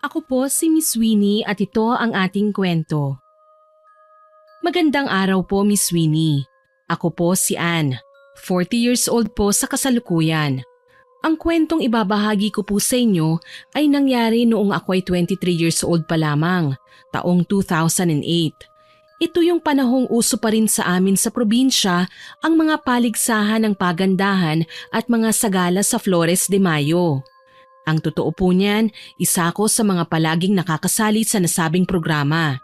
Ako po si Miss Winnie at ito ang ating kwento. Magandang araw po, Miss Winnie. Ako po si Anne, 40 years old po sa kasalukuyan. Ang kwentong ibabahagi ko po sa inyo ay nangyari noong ako ay 23 years old pa lamang, taong 2008. Ito yung panahong uso pa rin sa amin sa probinsya ang mga paligsahan ng pagandahan at mga sagala sa Flores de Mayo. Ang totoo po niyan, isa ko sa mga palaging nakakasali sa nasabing programa.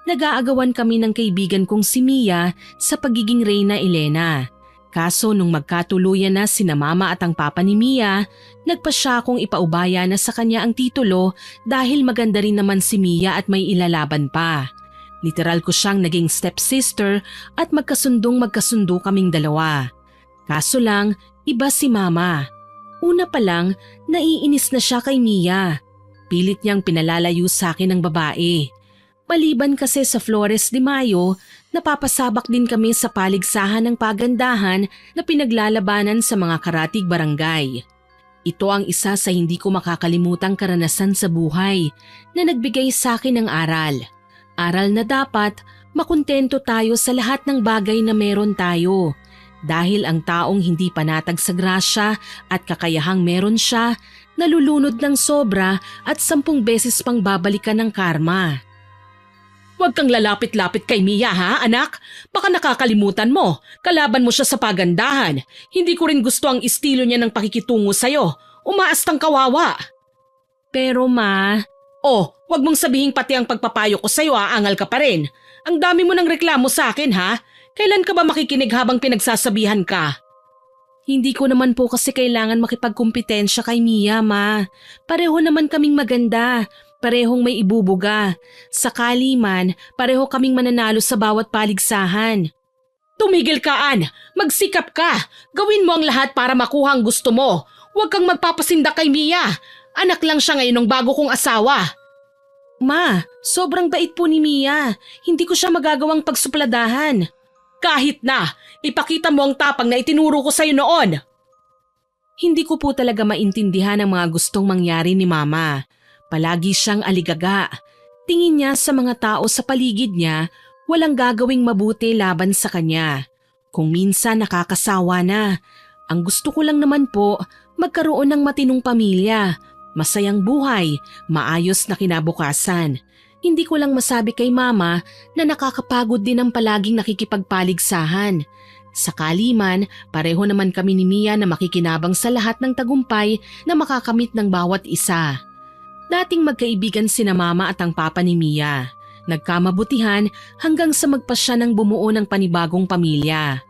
Nag-aagawan kami ng kaibigan kong si Mia sa pagiging Reyna Elena. Kaso nung magkatuluyan na sina mama at ang papa ni Mia, nagpa siya kong ipaubaya na sa kanya ang titulo dahil maganda rin naman si Mia at may ilalaban pa. Literal ko siyang naging stepsister at magkasundo kaming dalawa. Kaso lang, iba si mama. Una pa lang, naiinis na siya kay Mia. Pilit niyang pinalalayo sa akin ng babae. Maliban kasi sa Flores de Mayo, napapasabak din kami sa paligsahan ng pagandahan na pinaglalabanan sa mga karatig barangay. Ito ang isa sa hindi ko makakalimutang karanasan sa buhay na nagbigay sa akin ng aral. Aral na dapat makontento tayo sa lahat ng bagay na meron tayo. Dahil ang taong hindi panatag sa grasya at kakayahang meron siya, nalulunod ng sobra at 10 beses pang babalikan ng karma. Huwag kang lalapit-lapit kay Mia ha, anak? Baka nakakalimutan mo. Kalaban mo siya sa pagandahan. Hindi ko rin gusto ang estilo niya ng pakikitungo sa'yo. Umaastang kawawa. Pero ma… Oh, wag mong sabihing pati ang pagpapayo ko sa'yo aangal ka pa rin. Ang dami mo ng reklamo sa akin ha? Kailan ka ba makikinig habang pinagsasabihan ka? Hindi ko naman po kasi kailangan makipagkumpetensya kay Mia, ma. Pareho naman kaming maganda. Parehong may ibubuga. Sakali man, pareho kaming mananalo sa bawat paligsahan. Tumigil ka, Ann! Magsikap ka! Gawin mo ang lahat para makuha ang gusto mo. Huwag kang magpapasinda kay Mia. Anak lang siya ngayon ng bago kong asawa. Ma, sobrang bait po ni Mia. Hindi ko siya magagawang pagsupladahan. Kahit na, ipakita mo ang tapang na itinuro ko sa'yo noon. Hindi ko po talaga maintindihan ang mga gustong mangyari ni Mama. Palagi siyang aligaga. Tingin niya sa mga tao sa paligid niya, walang gagawing mabuti laban sa kanya. Kung minsan nakakasawa na. Ang gusto ko lang naman po, magkaroon ng matinong pamilya, masayang buhay, maayos na kinabukasan. Hindi ko lang masabi kay Mama na nakakapagod din ang palaging nakikipagpaligsahan. Sakali man, pareho naman kami ni Mia na makikinabang sa lahat ng tagumpay na makakamit ng bawat isa. Dating magkaibigan sina Mama at ang papa ni Mia. Nagkamabutihan hanggang sa magpasya ng bumuo ng panibagong pamilya.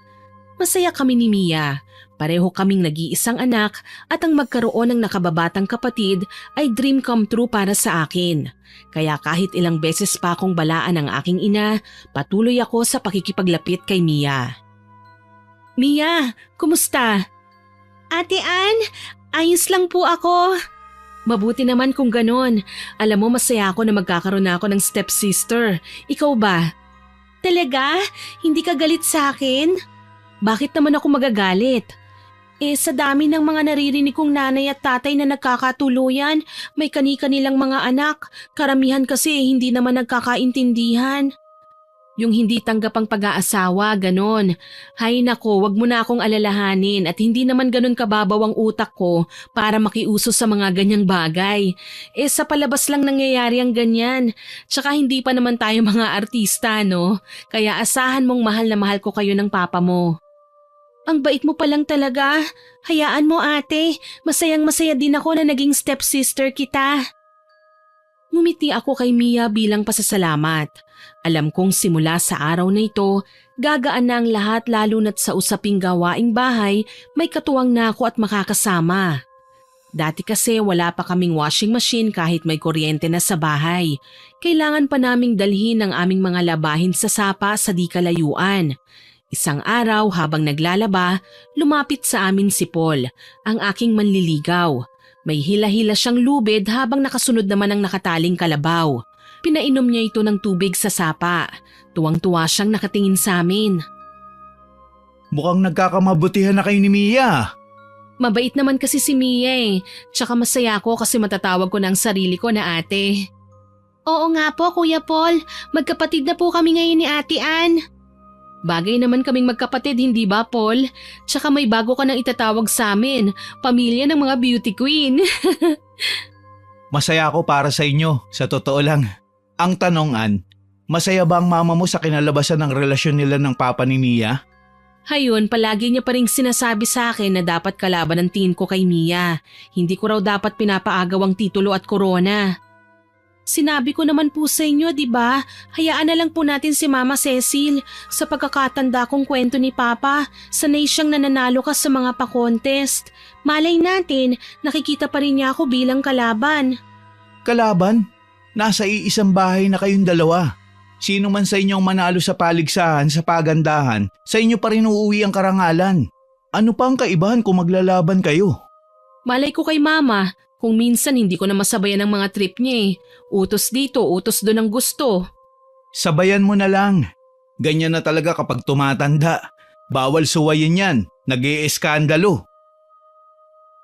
Masaya kami ni Mia. Pareho kaming nag-iisang anak at ang magkaroon ng nakababatang kapatid ay dream come true para sa akin. Kaya kahit ilang beses pa akong balaan ng aking ina, patuloy ako sa pakikipaglapit kay Mia. Mia, kumusta? Ate Ann, ayos lang po ako. Mabuti naman kung ganon. Alam mo, masaya ako na magkakaroon na ako ng stepsister. Ikaw ba? Talaga? Hindi ka galit sa akin? Bakit naman ako magagalit? Sa dami ng mga naririnig kong nanay at tatay na nagkakatuluyan, may kani-kanilang mga anak. Karamihan kasi hindi naman nagkakaintindihan. Yung hindi tanggap ang pag-aasawa, ganon. Hay nako, wag mo na akong alalahanin at hindi naman ganon kababaw ang utak ko para makiuso sa mga ganyang bagay. Sa palabas lang nangyayari ang ganyan. Tsaka hindi pa naman tayo mga artista, no? Kaya asahan mong mahal na mahal ko kayo ng papa mo. Ang bait mo palang talaga. Hayaan mo ate, masayang masaya din ako na naging stepsister kita. Ngumiti ako kay Mia bilang pasasalamat. Alam kong simula sa araw na ito, gagaan na ang lahat lalo na't sa usaping gawaing bahay, may katuwang na ako at makakasama. Dati kasi wala pa kaming washing machine kahit may kuryente na sa bahay. Kailangan pa naming dalhin ang aming mga labahin sa sapa sa di kalayuan. Isang araw habang naglalaba, lumapit sa amin si Paul, ang aking manliligaw. May hila-hila siyang lubid habang nakasunod naman ang nakataling kalabaw. Pinainom niya ito ng tubig sa sapa. Tuwang-tuwa siyang nakatingin sa amin. Mukhang nagkakamabutihan na kayo ni Mia. Mabait naman kasi si Mia eh. Tsaka masaya ako kasi matatawag ko na ang sarili ko na ate. Oo nga po, Kuya Paul. Magkapatid na po kami ngayon ni Ate Ann. Bagay naman kaming magkapatid, hindi ba, Paul? Tsaka may bago ka nang itatawag sa amin. Pamilya ng mga beauty queen. Masaya ako para sa inyo, sa totoo lang. Ang tanong, Ann, masaya ba ang mama mo sa kinalabasan ng relasyon nila ng papa ni Mia? Hayun, palagi niya pa rin sinasabi sa akin na dapat kalaban ang tingin ko kay Mia. Hindi ko raw dapat pinapaagaw ang titulo at korona. Sinabi ko naman po sa inyo, di ba? Hayaan na lang po natin si Mama Cecil. Sa pagkakatanda kong kwento ni Papa, sanay siyang nananalo ka sa mga pa-contest. Malay natin, nakikita pa rin niya ako bilang kalaban. Kalaban? Nasa iisang bahay na kayong dalawa. Sino man sa inyong manalo sa paligsahan, sa pagandahan, sa inyo pa rin uuwi ang karangalan. Ano pa ang kaibahan kung maglalaban kayo? Malay ko kay Mama, kung minsan hindi ko na masabayan ang mga trip niya eh. Utos dito, utos doon ang gusto. Sabayan mo na lang. Ganyan na talaga kapag tumatanda. Bawal suwayin yan, nag-ieskandalo.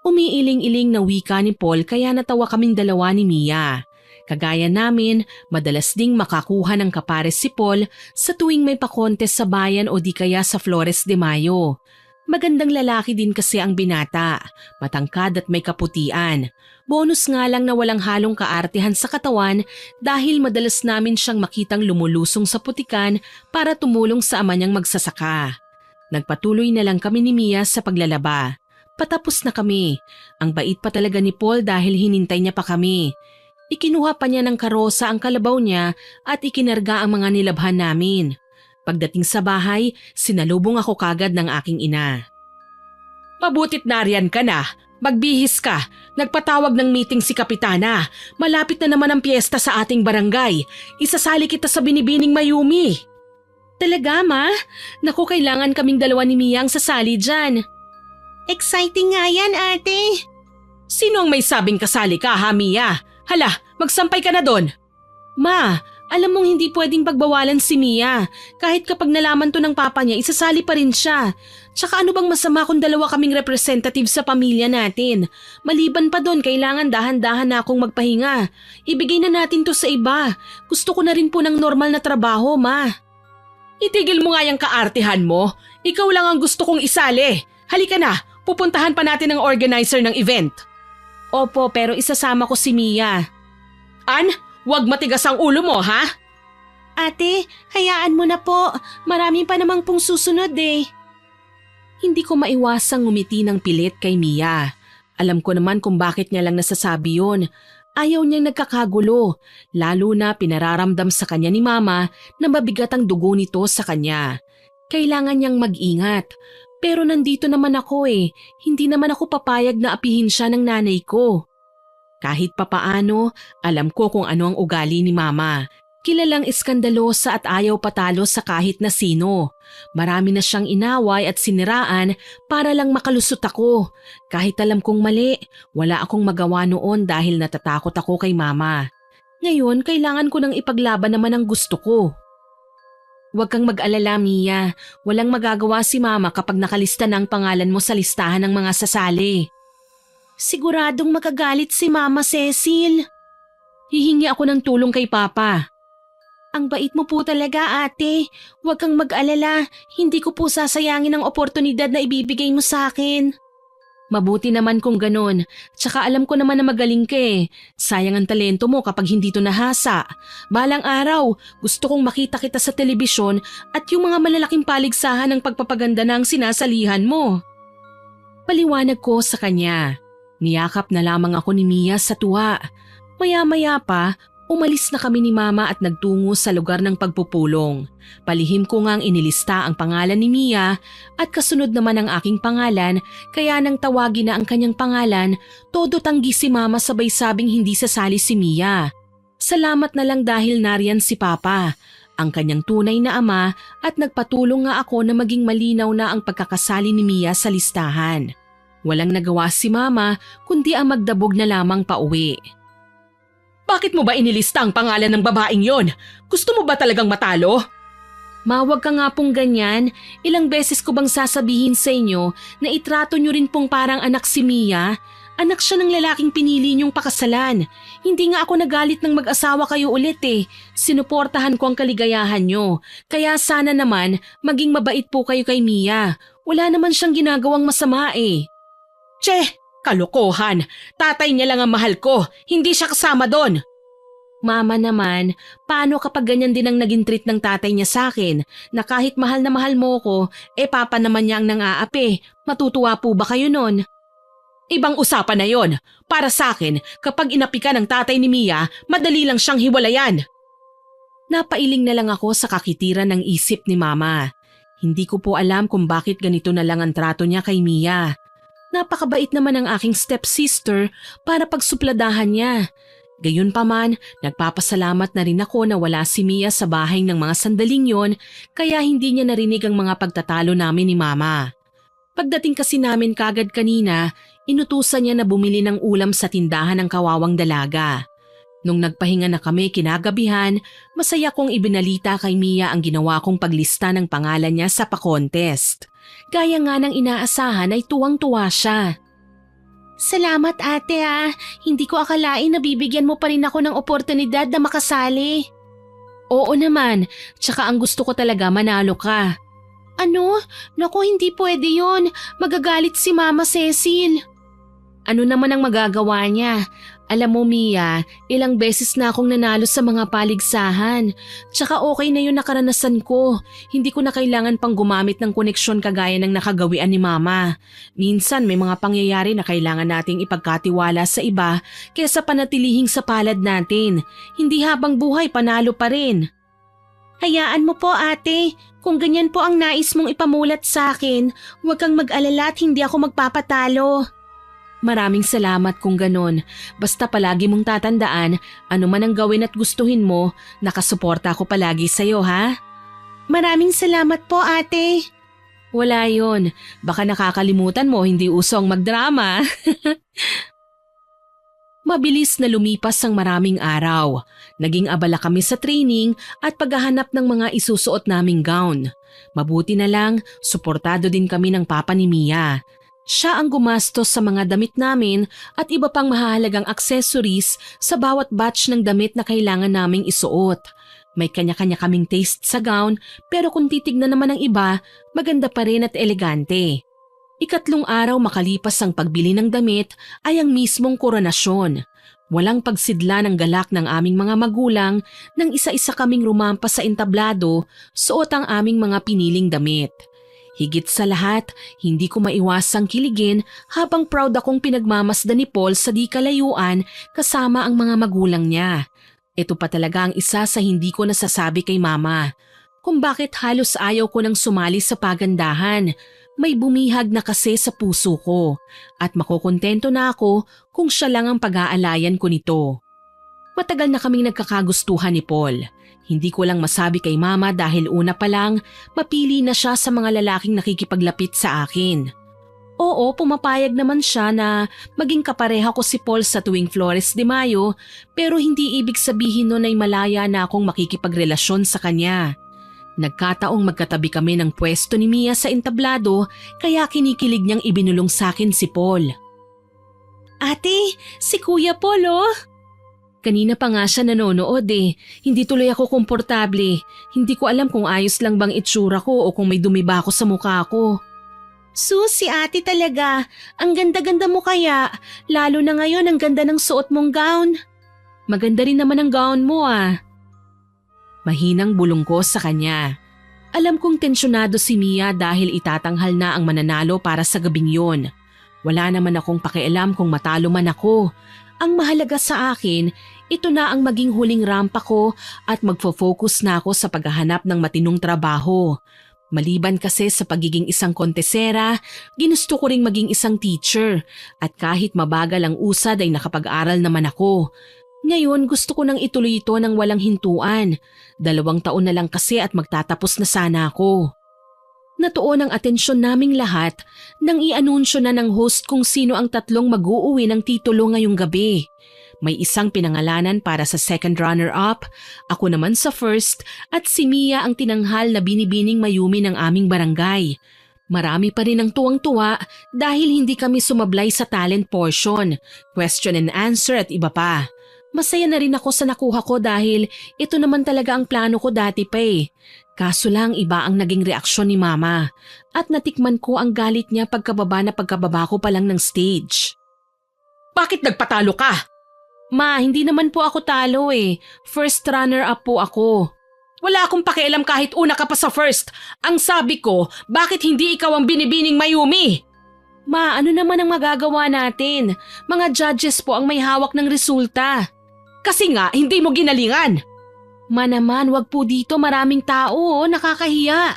Umiiling-iling na wika ni Paul kaya natawa kaming dalawa ni Mia. Kagaya namin, madalas ding makakuha ng kapares si Paul sa tuwing may pa-contest sa bayan o di kaya sa Flores de Mayo. Magandang lalaki din kasi ang binata, matangkad at may kaputian. Bonus nga lang na walang halong kaartehan sa katawan dahil madalas namin siyang makitang lumulusong sa putikan para tumulong sa ama niyang magsasaka. Nagpatuloy na lang kami ni Mia sa paglalaba. Patapos na kami. Ang bait pa talaga ni Paul dahil hinintay niya pa kami. Ikinuha pa niya ng karosa ang kalabaw niya at ikinarga ang mga nilabhan namin. Pagdating sa bahay, sinalubong ako kagad ng aking ina. Mabutit nariyan ka na. Magbihis ka. Nagpatawag ng meeting si Kapitana. Malapit na naman ang piyesta sa ating barangay. Isasali kita sa Binibining Mayumi. Talaga, Ma? Naku, kailangan kaming dalawa ni Mia ang sasali dyan. Exciting nga yan, ate. Sino ang may sabing kasali ka, ha, Mia? Hala, magsampay ka na doon. Ma, alam mong hindi pwedeng pagbawalan si Mia. Kahit kapag nalaman to ng papa niya, isasali pa rin siya. Tsaka ano bang masama kung dalawa kaming representative sa pamilya natin? Maliban pa doon, kailangan dahan-dahan na akong magpahinga. Ibigay na natin to sa iba. Gusto ko na rin po ng normal na trabaho, Ma. Itigil mo nga yung kaartehan mo. Ikaw lang ang gusto kong isali. Halika na, pupuntahan pa natin ang organizer ng event. Opo, pero isasama ko si Mia. An? Huwag matigas ang ulo mo, ha? Ate, hayaan mo na po. Marami pa namang pong susunod eh. Hindi ko maiwasang ngumiti ng pilit kay Mia. Alam ko naman kung bakit niya lang nasasabi yun. Ayaw niyang nagkakagulo, lalo na pinararamdam sa kanya ni Mama na mabigat ang dugo nito sa kanya. Kailangan niyang mag-ingat. Pero nandito naman ako eh, hindi naman ako papayag na apihin siya ng nanay ko. Kahit papaano, alam ko kung ano ang ugali ni Mama. Kilalang iskandalosa at ayaw patalo sa kahit na sino. Marami na siyang inaway at siniraan para lang makalusot ako. Kahit alam kong mali, wala akong magawa noon dahil natatakot ako kay Mama. Ngayon, kailangan ko nang ipaglaban naman ang gusto ko. Huwag kang mag-alala, Mia. Walang magagawa si Mama kapag nakalista na ang pangalan mo sa listahan ng mga sasali. Siguradong magagalit si Mama Cecil. Hihingi ako ng tulong kay Papa. Ang bait mo po talaga, ate. Huwag kang mag-alala. Hindi ko po sasayangin ang oportunidad na ibibigay mo sa akin. Mabuti naman kung ganon. Tsaka alam ko naman na magaling ka eh. Sayang ang talento mo kapag hindi to nahasa. Balang araw, gusto kong makita kita sa telebisyon at yung mga malalaking paligsahan ng pagpapaganda na ang sinasalihan mo. Paliwanag ko sa kanya. Niyakap na lamang ako ni Mia sa tuwa. Maya-maya pa, umalis na kami ni Mama at nagtungo sa lugar ng pagpupulong. Palihim ko ngang inilista ang pangalan ni Mia at kasunod naman ang aking pangalan kaya nang tawagin na ang kanyang pangalan, todo tanggi si Mama sabay sabing hindi sasali si Mia. Salamat na lang dahil nariyan si Papa, ang kanyang tunay na ama at nagpatulong nga ako na maging malinaw na ang pagkakasali ni Mia sa listahan. Walang nagawa si Mama kundi ang magdabog na lamang pauwi. Bakit mo ba inilista ang pangalan ng babaeng yon? Gusto mo ba talagang matalo? Mawag ka nga pong ganyan. Ilang beses ko bang sasabihin sa inyo na itrato nyo rin pong parang anak si Mia? Anak siya ng lalaking pinili niyong pakasalan. Hindi nga ako nagalit ng mag-asawa kayo ulit eh. Sinuportahan ko ang kaligayahan nyo. Kaya sana naman maging mabait po kayo kay Mia. Wala naman siyang ginagawang masama eh. Tse! Kalokohan! Tatay niya lang ang mahal ko. Hindi siya kasama doon. Mama naman, paano kapag ganyan din ang naging treat ng tatay niya sa akin na kahit mahal na mahal mo ko, papa naman niya ang nang-aapi. Matutuwa po ba kayo nun? Ibang usapan na yon. Para sa akin, kapag inapi ka ng tatay ni Mia, madali lang siyang hiwalayan. Napailing na lang ako sa kakitiran ng isip ni Mama. Hindi ko po alam kung bakit ganito na lang ang trato niya kay Mia. Napakabait naman ang aking stepsister para pagsupladahan niya. Gayunpaman, nagpapasalamat na rin ako na wala si Mia sa bahay ng mga sandaling yon kaya hindi niya narinig ang mga pagtatalo namin ni Mama. Pagdating kasi namin kagad kanina, inutusan niya na bumili ng ulam sa tindahan ng kawawang dalaga. Nung nagpahinga na kami kinagabihan, masaya kong ibinalita kay Mia ang ginawa kong paglista ng pangalan niya sa pa-contest. Gaya nga ng inaasahan ay tuwang-tuwa siya. Salamat ate ah. Hindi ko akalain na bibigyan mo pa rin ako ng oportunidad na makasali. Oo naman, tsaka ang gusto ko talaga manalo ka. Ano? Naku, hindi pwede yon. Magagalit si Mama Cecil. Ano naman ang magagawa niya? Alam mo Mia, ilang beses na akong nanalo sa mga paligsahan. Tsaka okay na yun na karanasan ko. Hindi ko na kailangan pang gumamit ng koneksyon kagaya ng nakagawian ni Mama. Minsan may mga pangyayari na kailangan nating ipagkatiwala sa iba kaysa panatilihing sa palad natin. Hindi habang buhay panalo pa rin. Hayaan mo po ate. Kung ganyan po ang nais mong ipamulat sa akin, huwag kang mag-alala at hindi ako magpapatalo. Maraming salamat kung ganon. Basta palagi mong tatandaan, ano man ang gawin at gustuhin mo, nakasuporta ako palagi sa'yo ha? Maraming salamat po ate. Wala yon. Baka nakakalimutan mo hindi uso ang magdrama. Mabilis na lumipas ang maraming araw. Naging abala kami sa training at paghahanap ng mga isusuot naming gown. Mabuti na lang, suportado din kami ng papa ni Mia. Siya ang gumastos sa mga damit namin at iba pang mahalagang accessories sa bawat batch ng damit na kailangan naming isuot. May kanya-kanya kaming taste sa gown pero kung titignan naman ng iba, maganda pa rin at elegante. Ikatlong araw makalipas ang pagbili ng damit ay ang mismong koronasyon. Walang pagsidla ng galak ng aming mga magulang nang isa-isa kaming rumampas sa entablado, suot ang aming mga piniling damit. Higit sa lahat, hindi ko maiwasang kiligin habang proud akong pinagmamasdan ni Paul sa di kalayuan kasama ang mga magulang niya. Ito pa talaga ang isa sa hindi ko nasasabi kay Mama. Kung bakit halos ayaw ko nang sumali sa pagandahan. May bumihag na kasi sa puso ko at makokontento na ako kung siya lang ang pag-aalayan ko nito. Matagal na kaming nagkakagustuhan ni Paul. Hindi ko lang masabi kay Mama dahil una pa lang, mapili na siya sa mga lalaking nakikipaglapit sa akin. Oo, pumapayag naman siya na maging kapareha ko si Paul sa tuwing Flores de Mayo pero hindi ibig sabihin nun ay malaya na akong makikipagrelasyon sa kanya. Nagkataong magkatabi kami ng pwesto ni Mia sa entablado kaya kinikilig niyang ibinulong sa akin si Paul. Ate, si Kuya Paul oh! Kanina pa nga siya nanonood eh. Hindi tuloy ako komportable. Hindi ko alam kung ayos lang bang itsura ko o kung may dumi ba ako sa mukha ko. Sus, si ate talaga. Ang ganda-ganda mo kaya. Lalo na ngayon ang ganda ng suot mong gown. Maganda rin naman ang gown mo ah. Mahinang bulong ko sa kanya. Alam kong tensyonado si Mia dahil itatanghal na ang mananalo para sa gabing yon. Wala naman akong pakialam kung matalo man ako. Ang mahalaga sa akin, ito na ang maging huling rampa ko at magfo-focus na ako sa paghahanap ng matinong trabaho. Maliban kasi sa pagiging isang kontesera, ginusto ko ring maging isang teacher at kahit mabagal ang usad ay nakapag-aral naman ako. Ngayon gusto ko nang ituloy ito ng walang hintuan. 2 taon na lang kasi at magtatapos na sana ako. Natuon ang atensyon naming lahat nang i-anunsyo na ng host kung sino ang 3 mag-uuwi ng titulo ngayong gabi. May isang pinangalanan para sa second runner-up, ako naman sa first at si Mia ang tinanghal na binibining Mayumi ng aming barangay. Marami pa rin ang tuwang-tuwa dahil hindi kami sumablay sa talent portion, question and answer at iba pa. Masaya na rin ako sa nakuha ko dahil ito naman talaga ang plano ko dati pa eh. Kaso lang iba ang naging reaksyon ni Mama at natikman ko ang galit niya pagkababa ko pa lang ng stage. Bakit nagpatalo ka? Ma, hindi naman po ako talo eh. First runner-up po ako. Wala akong pakialam kahit una ka pa sa first. Ang sabi ko, bakit hindi ikaw ang binibining Mayumi? Ma, ano naman ang magagawa natin? Mga judges po ang may hawak ng resulta. Kasi nga, hindi mo ginalingan. Ma naman, wag po dito, maraming tao, nakakahiya.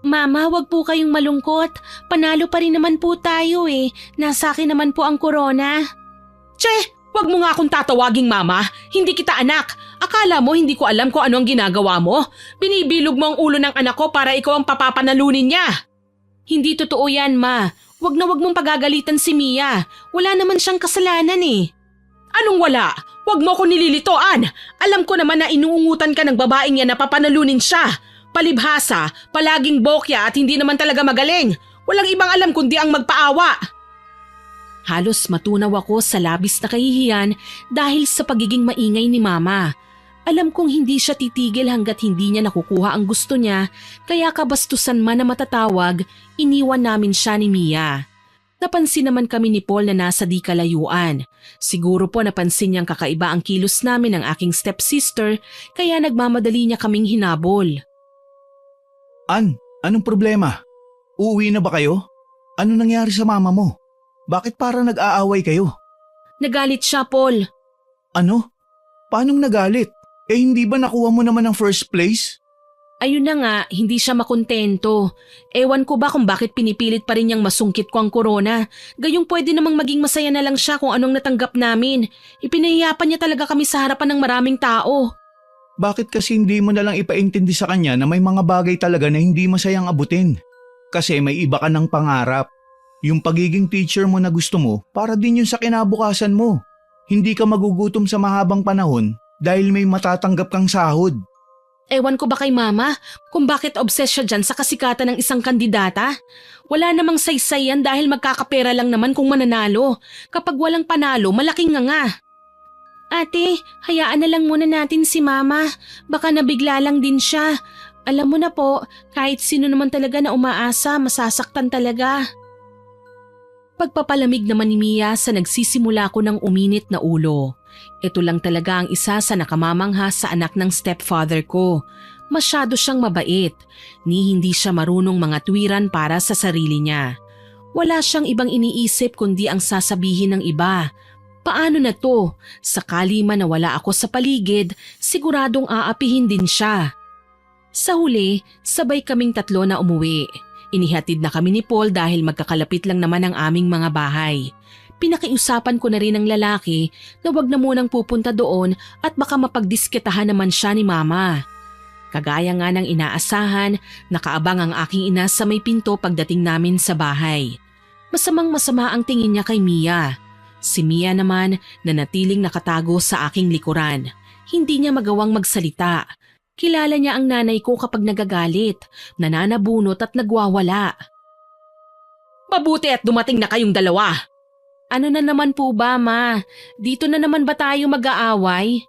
Mama, wag po kayong malungkot. Panalo pa rin naman po tayo eh. Nasa akin naman po ang corona. Che! Wag mo nga akong tatawaging mama, hindi kita anak. Akala mo hindi ko alam kung ano ang ginagawa mo? Binibilog mo ang ulo ng anak ko para ikaw ang papapanalunin niya. Hindi totoo yan, Ma. Wag na wag mong pagagalitan si Mia. Wala naman siyang kasalanan eh. Anong wala? Wag mo ko nililitoan. Alam ko naman na inuungutan ka ng babaeng yan na papanalunin siya. Palibhasa, palaging bokya at hindi naman talaga magaling. Walang ibang alam kundi ang magpaawa. Halos matunaw ako sa labis na kahihiyan dahil sa pagiging maingay ni Mama. Alam kong hindi siya titigil hanggat hindi niya nakukuha ang gusto niya, kaya kabastusan man na matatawag, iniwan namin siya ni Mia. Napansin naman kami ni Paul na nasa di kalayuan. Siguro po napansin niyang kakaiba ang kilos namin ng aking stepsister, kaya nagmamadali niya kaming hinabol. Anong problema? Uuwi na ba kayo? Ano nangyari sa mama mo? Bakit parang nag-aaway kayo? Nagalit siya, Paul. Ano? Paanong nagalit? Hindi ba nakuha mo naman ang first place? Ayun na nga, hindi siya makontento. Ewan ko ba kung bakit pinipilit pa rin niyang masungkit ko ang corona. Gayong pwede namang maging masaya na lang siya kung anong natanggap namin. Ipinahiyapan niya talaga kami sa harapan ng maraming tao. Bakit kasi hindi mo na lang ipaintindi sa kanya na may mga bagay talaga na hindi masayang abutin? Kasi may iba ka ng pangarap. Yung pagiging teacher mo na gusto mo, para din yun sa kinabukasan mo. Hindi ka magugutom sa mahabang panahon dahil may matatanggap kang sahod. Ewan ko ba kay Mama kung bakit obsessed siya dyan sa kasikatan ng isang kandidata? Wala namang saysay yan dahil magkakapera lang naman kung mananalo. Kapag walang panalo, malaking nga. Ate, hayaan na lang muna natin si Mama. Baka nabigla lang din siya. Alam mo na po, kahit sino naman talaga na umaasa, masasaktan talaga. Pagpapalamig naman ni Mia sa nagsisimula ko ng uminit na ulo. Ito lang talaga ang isa sa nakamamangha sa anak ng stepfather ko. Masyado siyang mabait, ni hindi siya marunong mga tuwiran para sa sarili niya. Wala siyang ibang iniisip kundi ang sasabihin ng iba. Paano na to? Sakali man na wala ako sa paligid, siguradong aapihin din siya. Sa huli, sabay kaming tatlo na umuwi. Inihatid na kami ni Paul dahil magkakalapit lang naman ang aming mga bahay. Pinakiusapan ko na rin ang lalaki na wag na munang pupunta doon at baka mapagdisketahan naman siya ni Mama. Kagaya nga ng inaasahan, nakaabang ang aking ina sa may pinto pagdating namin sa bahay. Masamang-masama ang tingin niya kay Mia. Si Mia naman nanatiling nakatago sa aking likuran. Hindi niya magawang magsalita. Kilala niya ang nanay ko kapag nagagalit, nananabunot at nagwawala. Mabuti at dumating na kayong dalawa. Ano na naman po ba, Ma? Dito na naman ba tayo mag-aaway?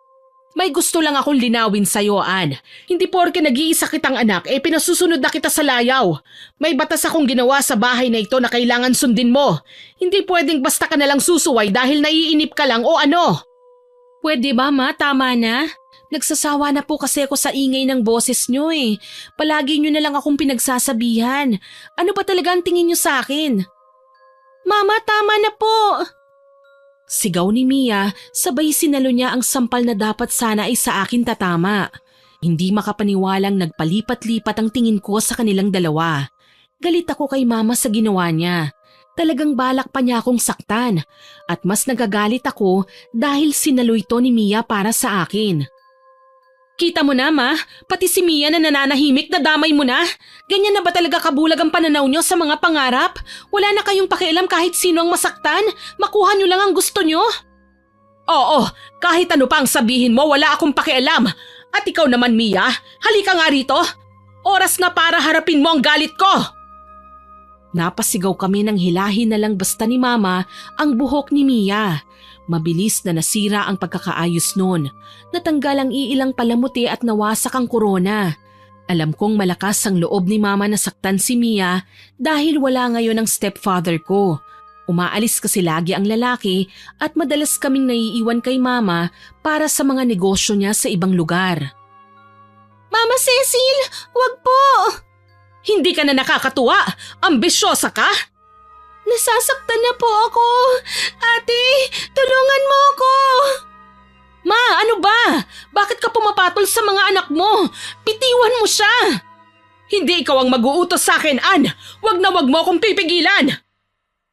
May gusto lang akong linawin sa'yo, Ann. Hindi porke nag-iisa kitang anak, pinasusunod na kita sa layaw. May batas akong ginawa sa bahay na ito na kailangan sundin mo. Hindi pwedeng basta ka nalang susuway dahil naiinip ka lang o ano. Pwede ba, Ma? Tama na? Nagsasawa na po kasi ako sa ingay ng boses nyo eh. Palagi nyo na lang akong pinagsasabihan. Ano ba talaga ang tingin nyo sa akin? Mama, tama na po! Sigaw ni Mia, sabay sinalo niya ang sampal na dapat sana ay sa akin tatama. Hindi makapaniwalang nagpalipat-lipat ang tingin ko sa kanilang dalawa. Galit ako kay Mama sa ginawa niya. Talagang balak pa niya akong saktan. At mas nagagalit ako dahil sinalo ito ni Mia para sa akin. Kita mo na, Ma, pati si Mia na nananahimik na damay mo na. Ganyan na ba talaga kabulag ang pananaw nyo sa mga pangarap? Wala na kayong pakialam kahit sino ang masaktan? Makuha nyo lang ang gusto nyo? Oo, kahit ano pang sabihin mo, wala akong pakialam. At ikaw naman, Mia, halika nga rito. Oras na para harapin mo ang galit ko. Napasigaw kami ng hilahin na lang basta ni Mama ang buhok ni Mia. Mabilis na nasira ang pagkakaayos nun. Natanggal ang iilang palamuti at nawasak ang korona. Alam kong malakas ang loob ni Mama na saktan si Mia dahil wala ngayon ang stepfather ko. Umaalis kasi lagi ang lalaki at madalas kaming naiiwan kay Mama para sa mga negosyo niya sa ibang lugar. Mama Cecil, wag po! Hindi ka na nakakatuwa! Ambisyosa ka! Nasasaktan na po ako! Ate, tulungan mo ako! Ma, ano ba? Bakit ka pumapatol sa mga anak mo? Pitiwan mo siya! Hindi ikaw ang mag-uutos sa akin, Ann! Wag na wag mo akong pipigilan!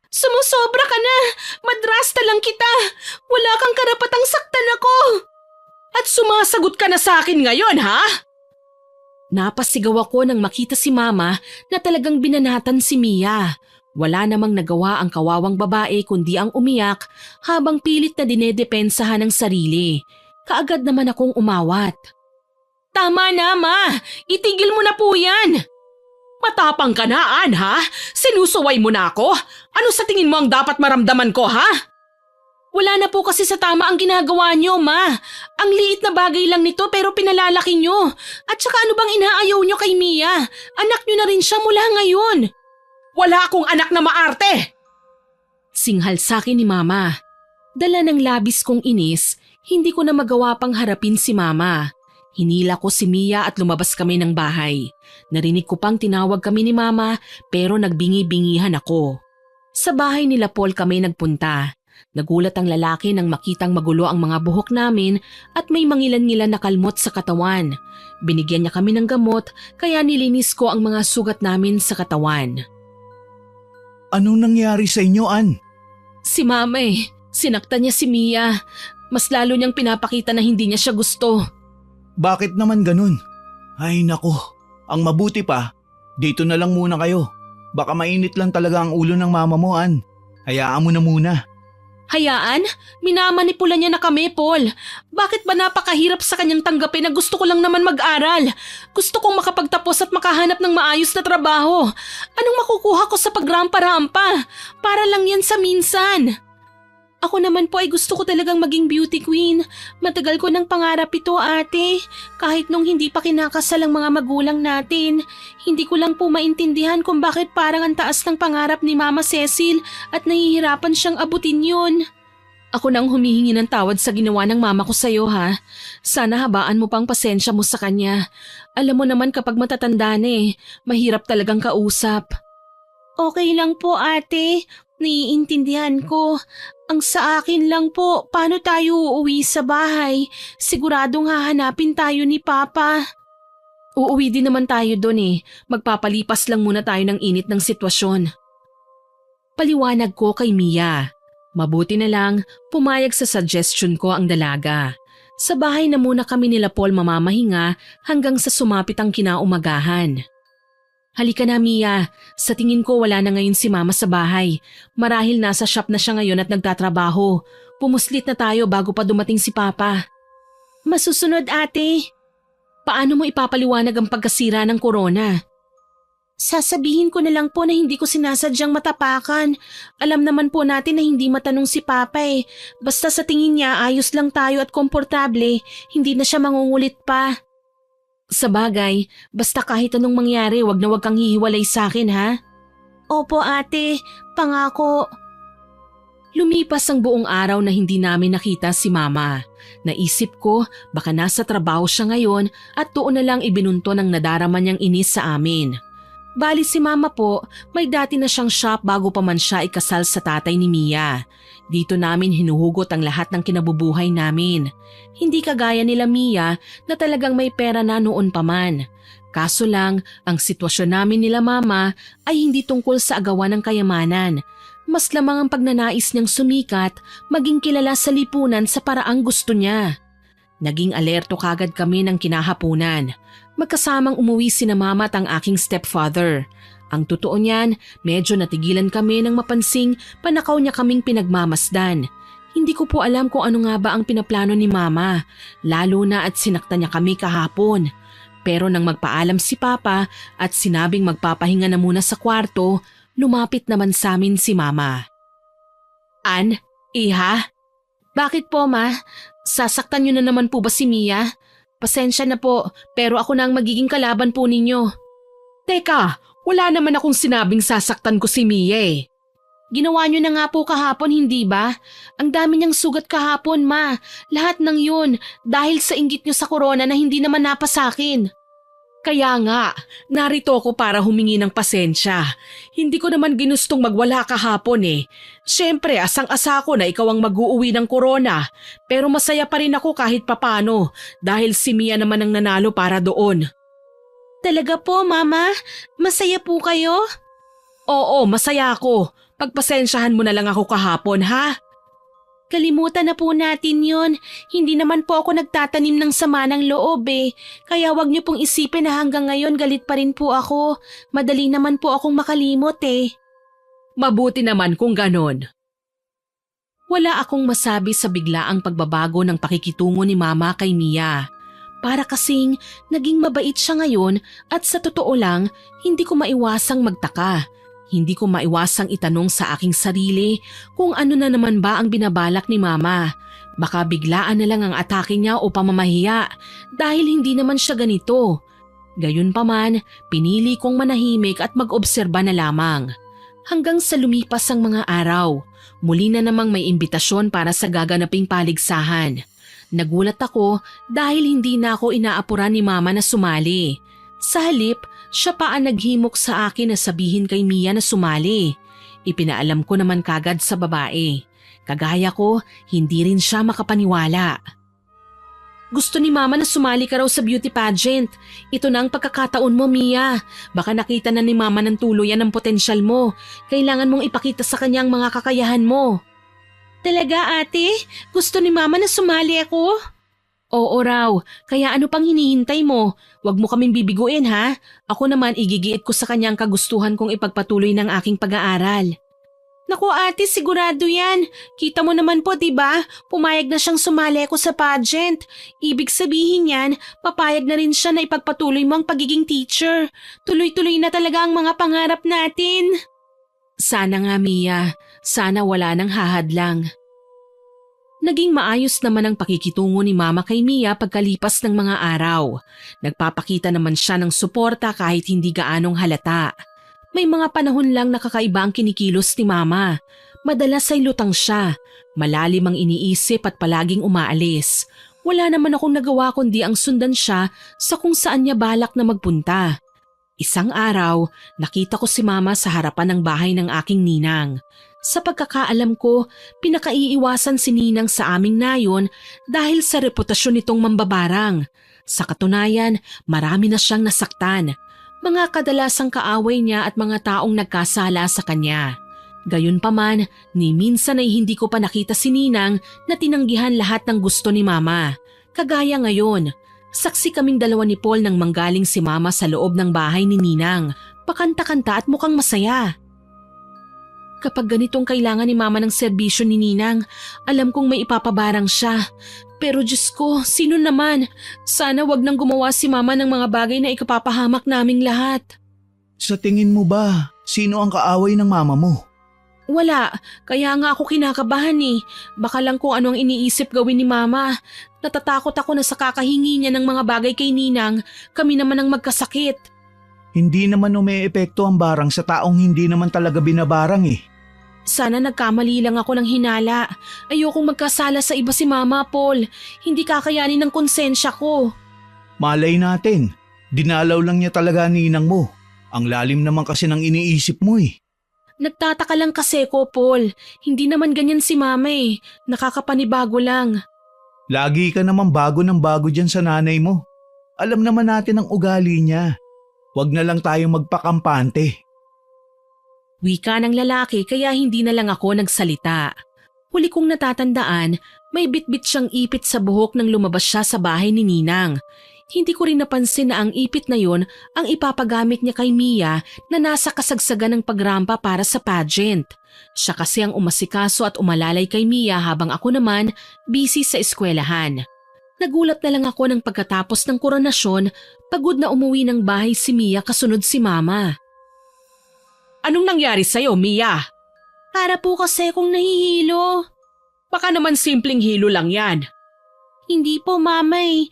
Sumusobra ka na! Madrasta lang kita! Wala kang karapatang saktan ako! At sumasagot ka na sa akin ngayon, ha? Napasigaw ako nang makita si Mama na talagang binanatan si Mia. Wala namang nagawa ang kawawang babae kundi ang umiyak habang pilit na dinedepensahan ng sarili. Kaagad naman akong umawat. Tama na, Ma! Itigil mo na po yan! Matapang ka na, Ann, ha? Sinusuway mo na ako? Ano sa tingin mo ang dapat maramdaman ko, ha? Wala na po kasi sa tama ang ginagawa niyo, Ma. Ang liit na bagay lang nito pero pinalalaki niyo. At saka ano bang inaayaw niyo kay Mia? Anak niyo na rin siya mula ngayon. Wala akong anak na maarte! Singhal sa akin ni Mama. Dala ng labis kong inis, hindi ko na magawa pang harapin si Mama. Hinila ko si Mia at lumabas kami ng bahay. Narinig ko pang tinawag kami ni Mama pero nagbingi-bingihan ako. Sa bahay nila Paul kami nagpunta. Nagulat ang lalaki nang makitang magulo ang mga buhok namin at may mangilan-ngilan na kalmot sa katawan. Binigyan niya kami ng gamot kaya nilinis ko ang mga sugat namin sa katawan. Anong nangyari sa inyo, Ann? Si Mama sinaktan niya si Mia. Mas lalo niyang pinapakita na hindi niya siya gusto. Bakit naman ganun? Ay nako, ang mabuti pa, dito na lang muna kayo. Baka mainit lang talaga ang ulo ng mama mo, Ann. Hayaan mo na muna. Hayaan? Minamanipula niya na kami, Paul. Bakit ba napakahirap sa kanyang tanggapin na gusto ko lang naman mag-aral? Gusto kong makapagtapos at makahanap ng maayos na trabaho. Anong makukuha ko sa pagrampa-rampa? Para lang yan sa minsan. Ako naman po ay gusto ko talagang maging beauty queen. Matagal ko ng pangarap ito, ate. Kahit nung hindi pa kinakasal ang mga magulang natin. Hindi ko lang po maintindihan kung bakit parang ang taas ng pangarap ni Mama Cecil at nahihirapan siyang abutin yun. Ako nang humihingi ng tawad sa ginawa ng mama ko sa'yo, ha. Sana habaan mo pang pasensya mo sa kanya. Alam mo naman kapag matatanda na mahirap talagang kausap. Okay lang po, ate. Naiintindihan ko. Ang sa akin lang po, paano tayo uuwi sa bahay? Siguradong hahanapin tayo ni Papa. Uuwi din naman tayo doon Magpapalipas lang muna tayo ng init ng sitwasyon. Paliwanag ko kay Mia. Mabuti na lang, pumayag sa suggestion ko ang dalaga. Sa bahay na muna kami nila Paul mamamahinga hanggang sa sumapit ang kinaumagahan. Halika na, Mia. Sa tingin ko wala na ngayon si Mama sa bahay. Marahil nasa shop na siya ngayon at nagtatrabaho. Pumuslit na tayo bago pa dumating si Papa. Masusunod, ate. Paano mo ipapaliwanag ang pagkasira ng korona? Sasabihin ko na lang po na hindi ko sinasadyang matapakan. Alam naman po natin na hindi matanong si Papa Basta sa tingin niya ayos lang tayo at komportable, hindi na siya mangungulit pa. Sa bagay, basta kahit anong mangyari, wag na wag kang hihiwalay sa akin, ha? Opo, ate. Pangako. Lumipas ang buong araw na hindi namin nakita si Mama. Naisip ko, baka nasa trabaho siya ngayon at doon na lang ibinunto ng nadarama niyang inis sa amin. Bali si Mama po, may dati na siyang shop bago pa man siya ikasal sa tatay ni Mia. Dito namin hinuhugot ang lahat ng kinabubuhay namin. Hindi kagaya nila Mia na talagang may pera na noon pa man. Kaso lang, ang sitwasyon namin nila Mama ay hindi tungkol sa agawan ng kayamanan. Mas lamang ang pagnanais niyang sumikat, maging kilala sa lipunan sa paraang gusto niya. Naging alerto kagad kami ng kinahapunan. Magkasamang umuwi sina Mama at ang aking stepfather. Ang totoo niyan, medyo natigilan kami nang mapansing panakaw niya kaming pinagmamasdan. Hindi ko po alam kung ano nga ba ang pinaplano ni Mama, lalo na at sinaktan niya kami kahapon. Pero nang magpaalam si Papa at sinabing magpapahinga na muna sa kwarto, lumapit naman sa amin si Mama. Ann, Iha? Bakit po, Ma? Sasaktan niyo na naman po ba si Mia? Pasensya na po, pero ako na ang magiging kalaban po ninyo. Teka, wala naman akong sinabing sasaktan ko si Mia eh. Ginawa niyo na nga po kahapon, hindi ba? Ang dami niyang sugat kahapon, Ma. Lahat ng yun dahil sa inggit niyo sa corona na hindi naman napasakin. Kaya nga, narito ako para humingi ng pasensya. Hindi ko naman ginustong magwala kahapon eh. Siyempre, asang-asa ko na ikaw ang mag-uuwi ng corona. Pero masaya pa rin ako kahit papano dahil si Mia naman ang nanalo para doon. Talaga po, Mama? Masaya po kayo? Oo, masaya ako. Pagpasensyahan mo na lang ako kahapon, ha? Kalimutan na po natin yon. Hindi naman po ako nagtatanim ng sama ng loob eh. Kaya wag niyo pong isipin na hanggang ngayon galit pa rin po ako. Madali naman po akong makalimot eh. Mabuti naman kung ganon. Wala akong masabi sa biglaang pagbabago ng pakikitungo ni Mama kay Mia. Para kasing naging mabait siya ngayon at sa totoo lang, hindi ko maiwasang magtaka. Hindi ko maiwasang itanong sa aking sarili kung ano na naman ba ang binabalak ni Mama. Baka biglaan na lang ang atake niya o pamamahiya dahil hindi naman siya ganito. Gayunpaman, pinili kong manahimik at mag-obserba na lamang. Hanggang sa lumipas ang mga araw, muli na namang may imbitasyon para sa gaganaping paligsahan. Nagulat ako dahil hindi na ako inaapuran ni Mama na sumali. Sa halip, siya pa ang naghimok sa akin na sabihin kay Mia na sumali. Ipinaalam ko naman kagad sa babae. Kagaya ko, hindi rin siya makapaniwala. Gusto ni Mama na sumali ka raw sa beauty pageant. Ito na ang pagkakataon mo, Mia. Baka nakita na ni Mama ng tuluyan ang potensyal mo. Kailangan mong ipakita sa kanya ang mga kakayahan mo. Talaga, ate? Gusto ni Mama na sumali ako? Oo raw, kaya ano pang hinihintay mo? Huwag mo kaming bibiguin ha. Ako naman igigiit ko sa kanya ang kagustuhan kong ipagpatuloy ng aking pag-aaral. Naku ate, sigurado yan. Kita mo naman po, diba? Pumayag na siyang sumali ako sa pageant. Ibig sabihin yan, papayag na rin siya na ipagpatuloy mo ang pagiging teacher. Tuloy-tuloy na talaga ang mga pangarap natin. Sana nga, Mia. Sana wala nang hahadlang. Naging maayos naman ang pakikitungo ni Mama kay Mia pagkalipas ng mga araw. Nagpapakita naman siya ng suporta kahit hindi gaanong halata. May mga panahon lang nakakaiba ang kinikilos ni Mama. Madalas ay lutang siya, malalim ang iniisip at palaging umaalis. Wala naman akong nagawa kundi ang sundan siya sa kung saan niya balak na magpunta. Isang araw, nakita ko si Mama sa harapan ng bahay ng aking ninang. Sa pagkakaalam ko, pinakaiiwasan si Ninang sa aming nayon dahil sa reputasyon nitong mambabarang. Sa katunayan, marami na siyang nasaktan. Mga kadalasang kaaway niya at mga taong nagkasala sa kanya. Gayunpaman, ni minsan ay hindi ko pa nakita si Ninang na tinanggihan lahat ng gusto ni Mama. Kagaya ngayon, saksi kaming dalawa ni Paul nang manggaling si Mama sa loob ng bahay ni Ninang. Pakanta-kanta at mukhang masaya. Kapag ganitong kailangan ni Mama ng serbisyo ni Ninang, alam kong may ipapabarang siya. Pero Diyos ko, sino naman? Sana wag nang gumawa si Mama ng mga bagay na ikapapahamak naming lahat. Sa tingin mo ba, sino ang kaaway ng Mama mo? Wala, kaya nga ako kinakabahan eh. Baka lang kung ano ang iniisip gawin ni Mama. Natatakot ako na sa kakahingi niya ng mga bagay kay Ninang, kami naman ang magkasakit. Hindi naman umeepekto ang barang sa taong hindi naman talaga binabarang eh. Sana nagkamali lang ako ng hinala. Ayokong magkasala sa iba si Mama, Paul. Hindi kakayanin ng konsensya ko. Malay natin, dinalaw lang niya talaga ninang mo. Ang lalim naman kasi ng iniisip mo eh. Nagtataka lang kasi ko, Paul. Hindi naman ganyan si Mama eh. Nakakapanibago lang. Lagi ka naman bago ng bago dyan sa nanay mo. Alam naman natin ang ugali niya. Huwag na lang tayong magpakampante. Wika ng lalaki kaya hindi na lang ako nagsalita. Huli kong natatandaan, may bitbit siyang ipit sa buhok nang lumabas siya sa bahay ni Ninang. Hindi ko rin napansin na ang ipit na yon ang ipapagamit niya kay Mia na nasa kasagsagan ng pagrampa para sa pageant. Siya kasi ang umasikaso at umalalay kay Mia habang ako naman busy sa eskwelahan. Nagulat na lang ako ng pagkatapos ng koronasyon, pagod na umuwi ng bahay si Mia kasunod si Mama. Anong nangyari sa'yo, Mia? Para po kasi akong nahihilo. Baka naman simpleng hilo lang yan. Hindi po, Mama eh.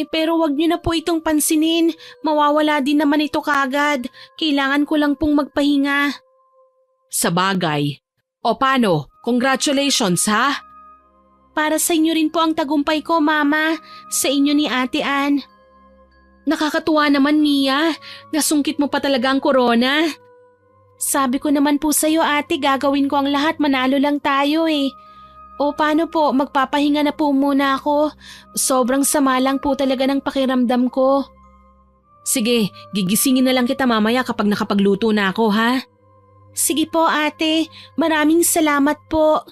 Pero wag niyo na po itong pansinin. Mawawala din naman ito kagad. Kailangan ko lang pong magpahinga. Sa bagay. O paano? Congratulations ha? Para sa inyo rin po ang tagumpay ko, Mama. Sa inyo ni Ate Ann. Nakakatuwa naman, Mia. Nasungkit mo pa talaga ang corona. Sabi ko naman po sa'yo, ate, gagawin ko ang lahat, manalo lang tayo eh. O paano po, magpapahinga na po muna ako. Sobrang sama lang po talaga ng pakiramdam ko. Sige, gigisingin na lang kita mamaya kapag nakapagluto na ako, ha? Sige po, ate. Maraming salamat po.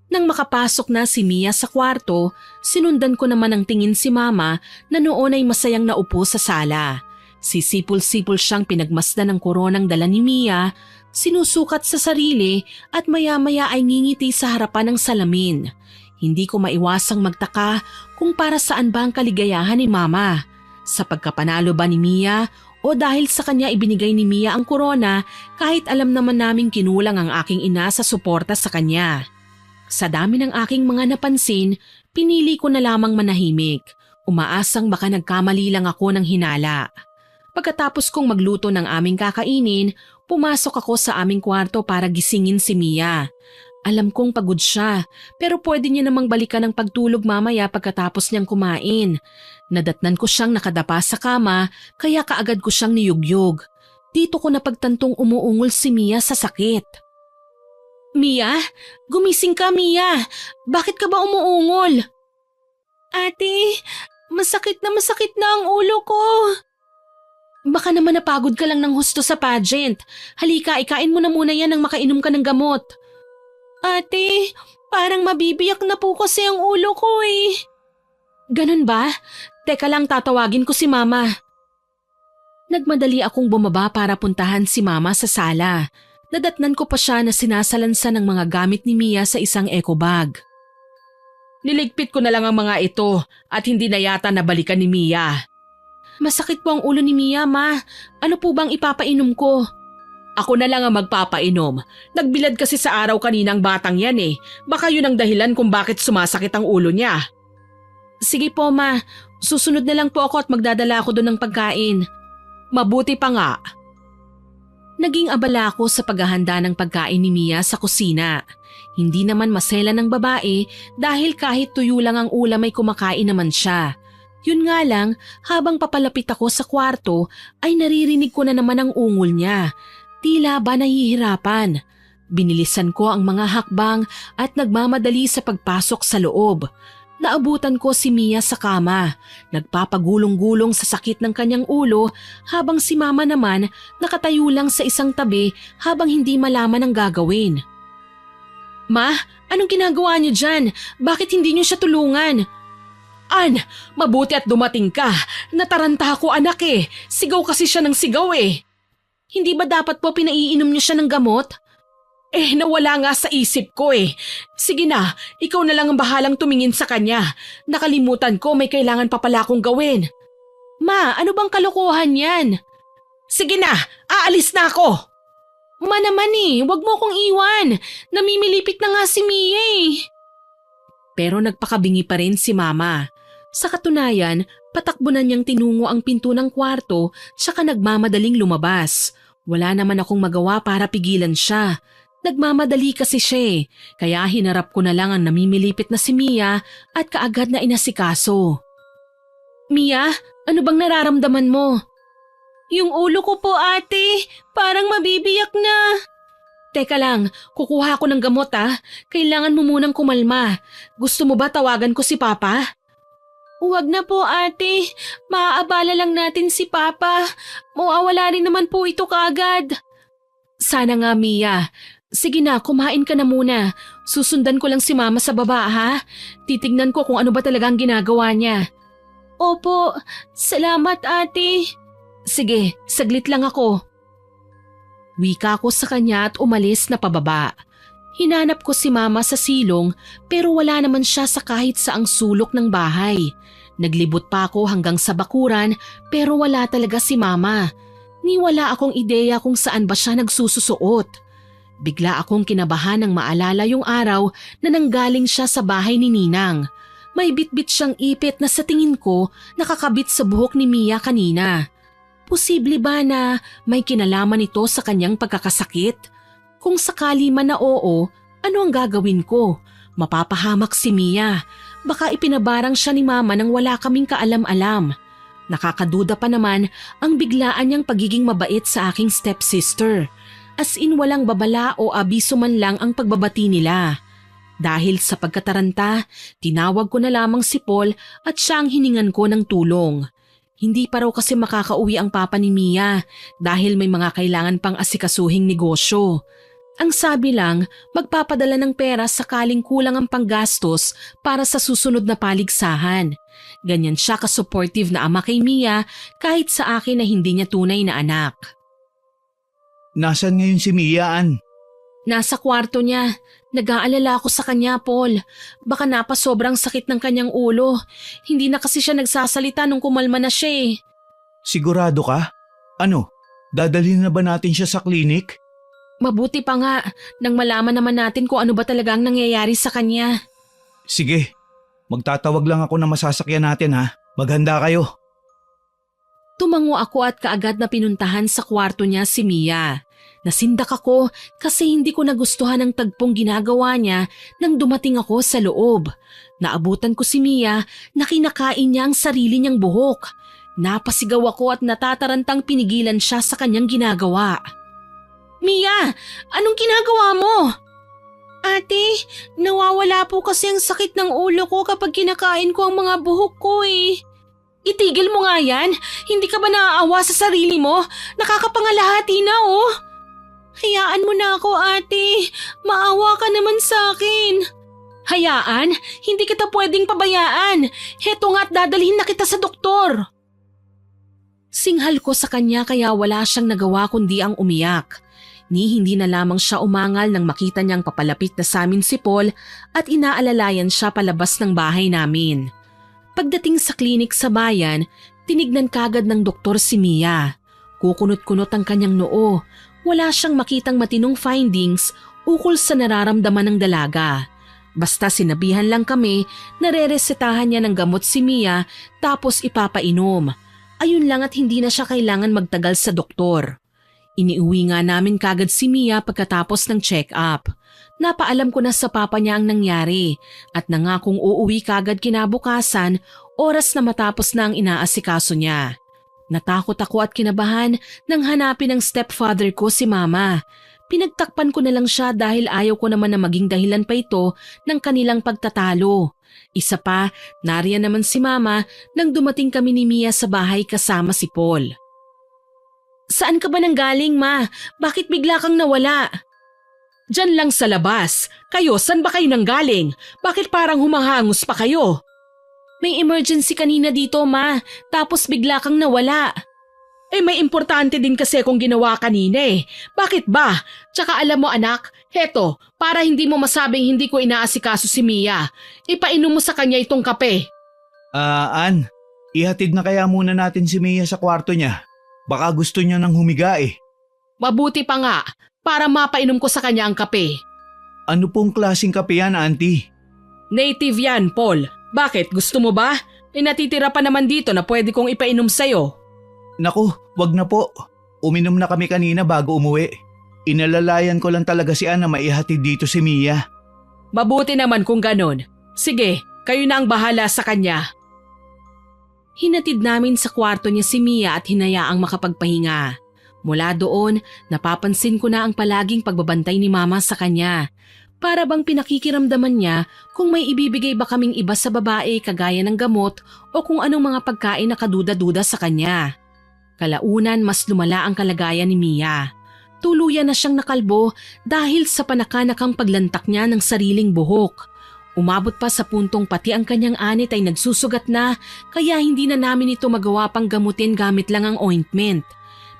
Nang makapasok na si Mia sa kwarto, sinundan ko naman ang tingin si Mama na noon ay masayang naupo sa sala. Sisipol-sipol siyang pinagmasdan ng koronang dala ni Mia, sinusukat sa sarili at maya-maya ay ngingiti sa harapan ng salamin. Hindi ko maiwasang magtaka kung para saan ba ang kaligayahan ni Mama. Sa pagkapanalo ba ni Mia o dahil sa kanya ibinigay ni Mia ang korona kahit alam naman naming kinulang ang aking ina sa suporta sa kanya. Sa dami ng aking mga napansin, pinili ko na lamang manahimik. Umaasang baka nagkamali lang ako ng hinala. Pagkatapos kong magluto ng aming kakainin, pumasok ako sa aming kwarto para gisingin si Mia. Alam kong pagod siya, pero pwede niya namang balikan ang pagtulog mamaya pagkatapos niyang kumain. Nadatnan ko siyang nakadapa sa kama, kaya kaagad ko siyang niyugyog. Dito ko napagtantong umuungol si Mia sa sakit. Mia? Gumising ka, Mia! Bakit ka ba umuungol? Ate, masakit na ang ulo ko. Baka naman napagod ka lang ng husto sa pageant. Halika, ikain mo na muna yan nang makainom ka ng gamot. Ate, parang mabibiyak na po kasi ang ulo ko eh. Ganun ba? Teka lang, tatawagin ko si Mama. Nagmadali akong bumaba para puntahan si Mama sa sala. Nadatnan ko pa siya na sinasalansan ng mga gamit ni Mia sa isang eco bag. Niligpit ko na lang ang mga ito at hindi na yata nabalikan ni Mia. Masakit po ang ulo ni Mia, Ma. Ano po bang ipapainom ko? Ako na lang ang magpapainom. Nagbilad kasi sa araw kaninang batang yan eh. Baka yun ang dahilan kung bakit sumasakit ang ulo niya. Sige po, Ma. Susunod na lang po ako at magdadala ako doon ng pagkain. Mabuti pa nga. Naging abala ako sa paghahanda ng pagkain ni Mia sa kusina. Hindi naman masela ng babae dahil kahit tuyo lang ang ulam ay kumakain naman siya. Yun nga lang, habang papalapit ako sa kwarto ay naririnig ko na naman ang ungol niya. Tila ba nahihirapan. Binilisan ko ang mga hakbang at nagmamadali sa pagpasok sa loob. Naabutan ko si Mia sa kama, nagpapagulong-gulong sa sakit ng kanyang ulo habang si Mama naman nakatayo lang sa isang tabi habang hindi malaman ang gagawin. Ma, anong ginagawa niyo dyan? Bakit hindi niyo siya tulungan? An, mabuti at dumating ka. Nataranta ako anak eh. Sigaw kasi siya ng sigaw eh. Hindi ba dapat po pinaiinom niyo siya ng gamot? Nawala nga sa isip ko eh. Sige na, ikaw na lang ang bahalang tumingin sa kanya. Nakalimutan ko may kailangan pa pala akong gawin. Ma, ano bang kalokohan yan? Sige na, aalis na ako. Ma naman wag mo akong iwan. Namimilipit na nga si Mia eh. Pero nagpakabingi pa rin si Mama. Sa katunayan, patakbo na niyang tinungo ang pinto ng kwarto tsaka nagmamadaling lumabas. Wala naman akong magawa para pigilan siya. Nagmamadali kasi siya kaya hinarap ko na lang ang namimilipit na si Mia at kaagad na inasikaso. Mia, ano bang nararamdaman mo? Yung ulo ko po ate, parang mabibiyak na. Teka lang, kukuha ko ng gamot Kailangan mo munang kumalma. Gusto mo ba tawagan ko si Papa? Huwag na po ate, maaabala lang natin si Papa. Mawawala rin naman po ito kaagad. Sana nga Mia. Sige na, kumain ka na muna. Susundan ko lang si Mama sa baba ha. Titignan ko kung ano ba talagang ginagawa niya. Opo, salamat ate. Sige, saglit lang ako. Wika ko sa kanya at umalis na pababa. Hinanap ko si Mama sa silong pero wala naman siya sa kahit saang sulok ng bahay. Naglibot pa ako hanggang sa bakuran pero wala talaga si Mama. Ni wala akong ideya kung saan ba siya nagsususuot. Bigla akong kinabahan nang maalala yung araw na nanggaling siya sa bahay ni Ninang. May bitbit siyang ipit na sa tingin ko nakakabit sa buhok ni Mia kanina. Posible ba na may kinalaman ito sa kanyang pagkakasakit? Kung sakali man na oo, ano ang gagawin ko? Mapapahamak si Mia. Baka ipinabarang siya ni Mama nang wala kaming kaalam-alam. Nakakaduda pa naman ang biglaan niyang pagiging mabait sa aking stepsister. As in walang babala o abiso man lang ang pagbabati nila. Dahil sa pagkataranta, tinawag ko na lamang si Paul at siya ang hiningan ko ng tulong. Hindi pa raw kasi makakauwi ang papa ni Mia dahil may mga kailangan pang asikasuhing negosyo. Ang sabi lang, magpapadala ng pera sakaling kulang ang panggastos para sa susunod na paligsahan. Ganyan siya ka-supportive na ama kay Mia kahit sa akin na hindi niya tunay na anak. Nasaan ngayon si Mia, Ann? Nasa kwarto niya. Nag-aalala ako sa kanya, Paul. Baka napasobrang sakit ng kanyang ulo. Hindi na kasi siya nagsasalita nung kumalma na siya eh. Sigurado ka? Ano, dadalhin na ba natin siya sa klinik? Mabuti pa nga nang malaman naman natin kung ano ba talaga ang nangyayari sa kanya. Sige, magtatawag lang ako na masasakyan natin ha. Maghanda kayo. Tumango ako at kaagad na pinuntahan sa kwarto niya si Mia. Nasindak ako kasi hindi ko nagustuhan ang tagpong ginagawa niya nang dumating ako sa loob. Naabutan ko si Mia na kinakain niya ang sarili niyang buhok. Napasigaw ako at natatarantang pinigilan siya sa kanyang ginagawa. Mia, anong ginagawa mo? Ate, nawawala po kasi ang sakit ng ulo ko kapag kinakain ko ang mga buhok ko eh. Itigil mo nga yan, hindi ka ba naaawa sa sarili mo? Nakakapangalahati na oh. Hayaan mo na ako ate, maawa ka naman sa akin. Hayaan? Hindi kita pwedeng pabayaan. Heto nga't dadalhin na kita sa doktor. Singhal ko sa kanya kaya wala siyang nagawa kundi ang umiyak. Hindi na lamang siya umangal nang makita niyang papalapit na sa amin si Paul at inaalalayan siya palabas ng bahay namin. Pagdating sa klinik sa bayan, tinignan kagad ng doktor si Mia. Kukunot-kunot ang kanyang noo. Wala siyang makitang matinong findings ukol sa nararamdaman ng dalaga. Basta sinabihan lang kami na reresetahan niya ng gamot si Mia tapos ipapainom. Ayun lang at hindi na siya kailangan magtagal sa doktor. Iniuwi nga namin kagad si Mia pagkatapos ng check-up. Napaalam ko na sa papa niya ang nangyari at nangakong uuwi kagad kinabukasan oras na matapos na ang inaasikaso niya. Natakot ako at kinabahan nang hanapin ng stepfather ko si Mama. Pinagtakpan ko na lang siya dahil ayaw ko naman na maging dahilan pa ito ng kanilang pagtatalo. Isa pa, nariyan naman si Mama nang dumating kami ni Mia sa bahay kasama si Paul. Saan ka ba nanggaling, Ma? Bakit bigla kang nawala? Diyan lang sa labas. Kayo, saan ba kayo nanggaling? Bakit parang humahangos pa kayo? May emergency kanina dito, Ma. Tapos bigla kang nawala. Eh may importante din kasi kung ginawa kanina eh. Bakit ba? Tsaka alam mo anak, heto, para hindi mo masabing hindi ko inaasikaso si Mia, ipainom mo sa kanya itong kape. Ann, ihatid na kaya muna natin si Mia sa kwarto niya. Baka gusto niya nang humiga eh. Mabuti pa nga, para mapainom ko sa kanya ang kape. Ano pong klaseng kape yan, Auntie? Native yan, Paul. Bakit? Gusto mo ba? May natitira pa naman dito na pwede kong ipainom sa'yo. Naku, wag na po. Uminom na kami kanina bago umuwi. Inalalayan ko lang talaga si Ann na maihatid dito si Mia. Mabuti naman kung ganon. Sige, kayo na ang bahala sa kanya. Hinatid namin sa kwarto niya si Mia at hinayaang makapagpahinga. Mula doon, napapansin ko na ang palaging pagbabantay ni Mama sa kanya. Para bang pinakikiramdaman niya kung may ibibigay ba kaming iba sa babae kagaya ng gamot o kung anong mga pagkain na kaduda-duda sa kanya. Kalaunan mas lumala ang kalagayan ni Mia. Tuluyan na siyang nakalbo dahil sa panakanakang paglantak niya ng sariling buhok. Umabot pa sa puntong pati ang kanyang anit ay nagsusugat na kaya hindi na namin ito magawa pang gamutin gamit lang ang ointment.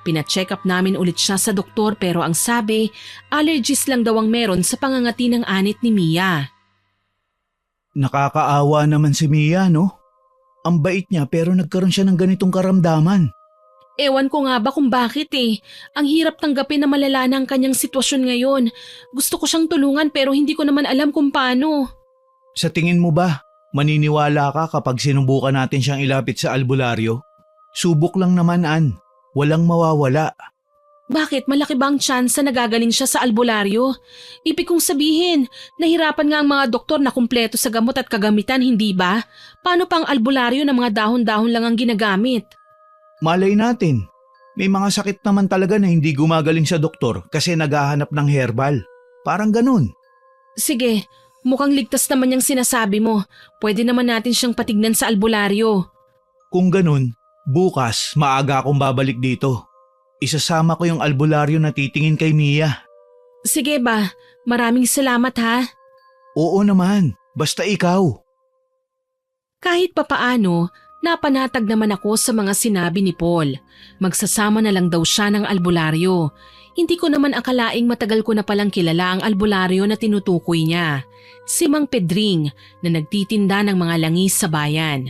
Pina-check up namin ulit siya sa doktor pero ang sabi, allergies lang daw ang meron sa pangangati ng anit ni Mia. Nakakaawa naman si Mia, no? Ang bait niya pero nagkaroon siya ng ganitong karamdaman. Ewan ko nga ba kung bakit eh. Ang hirap tanggapin na malala na ang kanyang sitwasyon ngayon. Gusto ko siyang tulungan pero hindi ko naman alam kung paano. Sa tingin mo ba, maniniwala ka kapag sinubukan natin siyang ilapit sa albularyo? Subok lang naman, Ann. Walang mawawala. Bakit? Malaki ba ang tsansa na gagaling siya sa albularyo? Ibig kong sabihin, nahirapan nga ang mga doktor na kumpleto sa gamot at kagamitan, hindi ba? Paano pa ang albularyo na mga dahon-dahon lang ang ginagamit? Malay natin. May mga sakit naman talaga na hindi gumagaling sa doktor kasi naghahanap ng herbal. Parang ganun. Sige, mukhang ligtas naman yung sinasabi mo. Pwede naman natin siyang patignan sa albularyo. Kung ganun, bukas maaga akong babalik dito. Isasama ko yung albularyo na titingin kay Mia. Sige ba, maraming salamat ha. Oo naman, basta ikaw. Kahit papaano, napanatag naman ako sa mga sinabi ni Paul. Magsasama na lang daw siya ng albularyo. Hindi ko naman akalaing matagal ko na palang kilala ang albularyo na tinutukoy niya. Si Mang Pedring na nagtitinda ng mga langis sa bayan.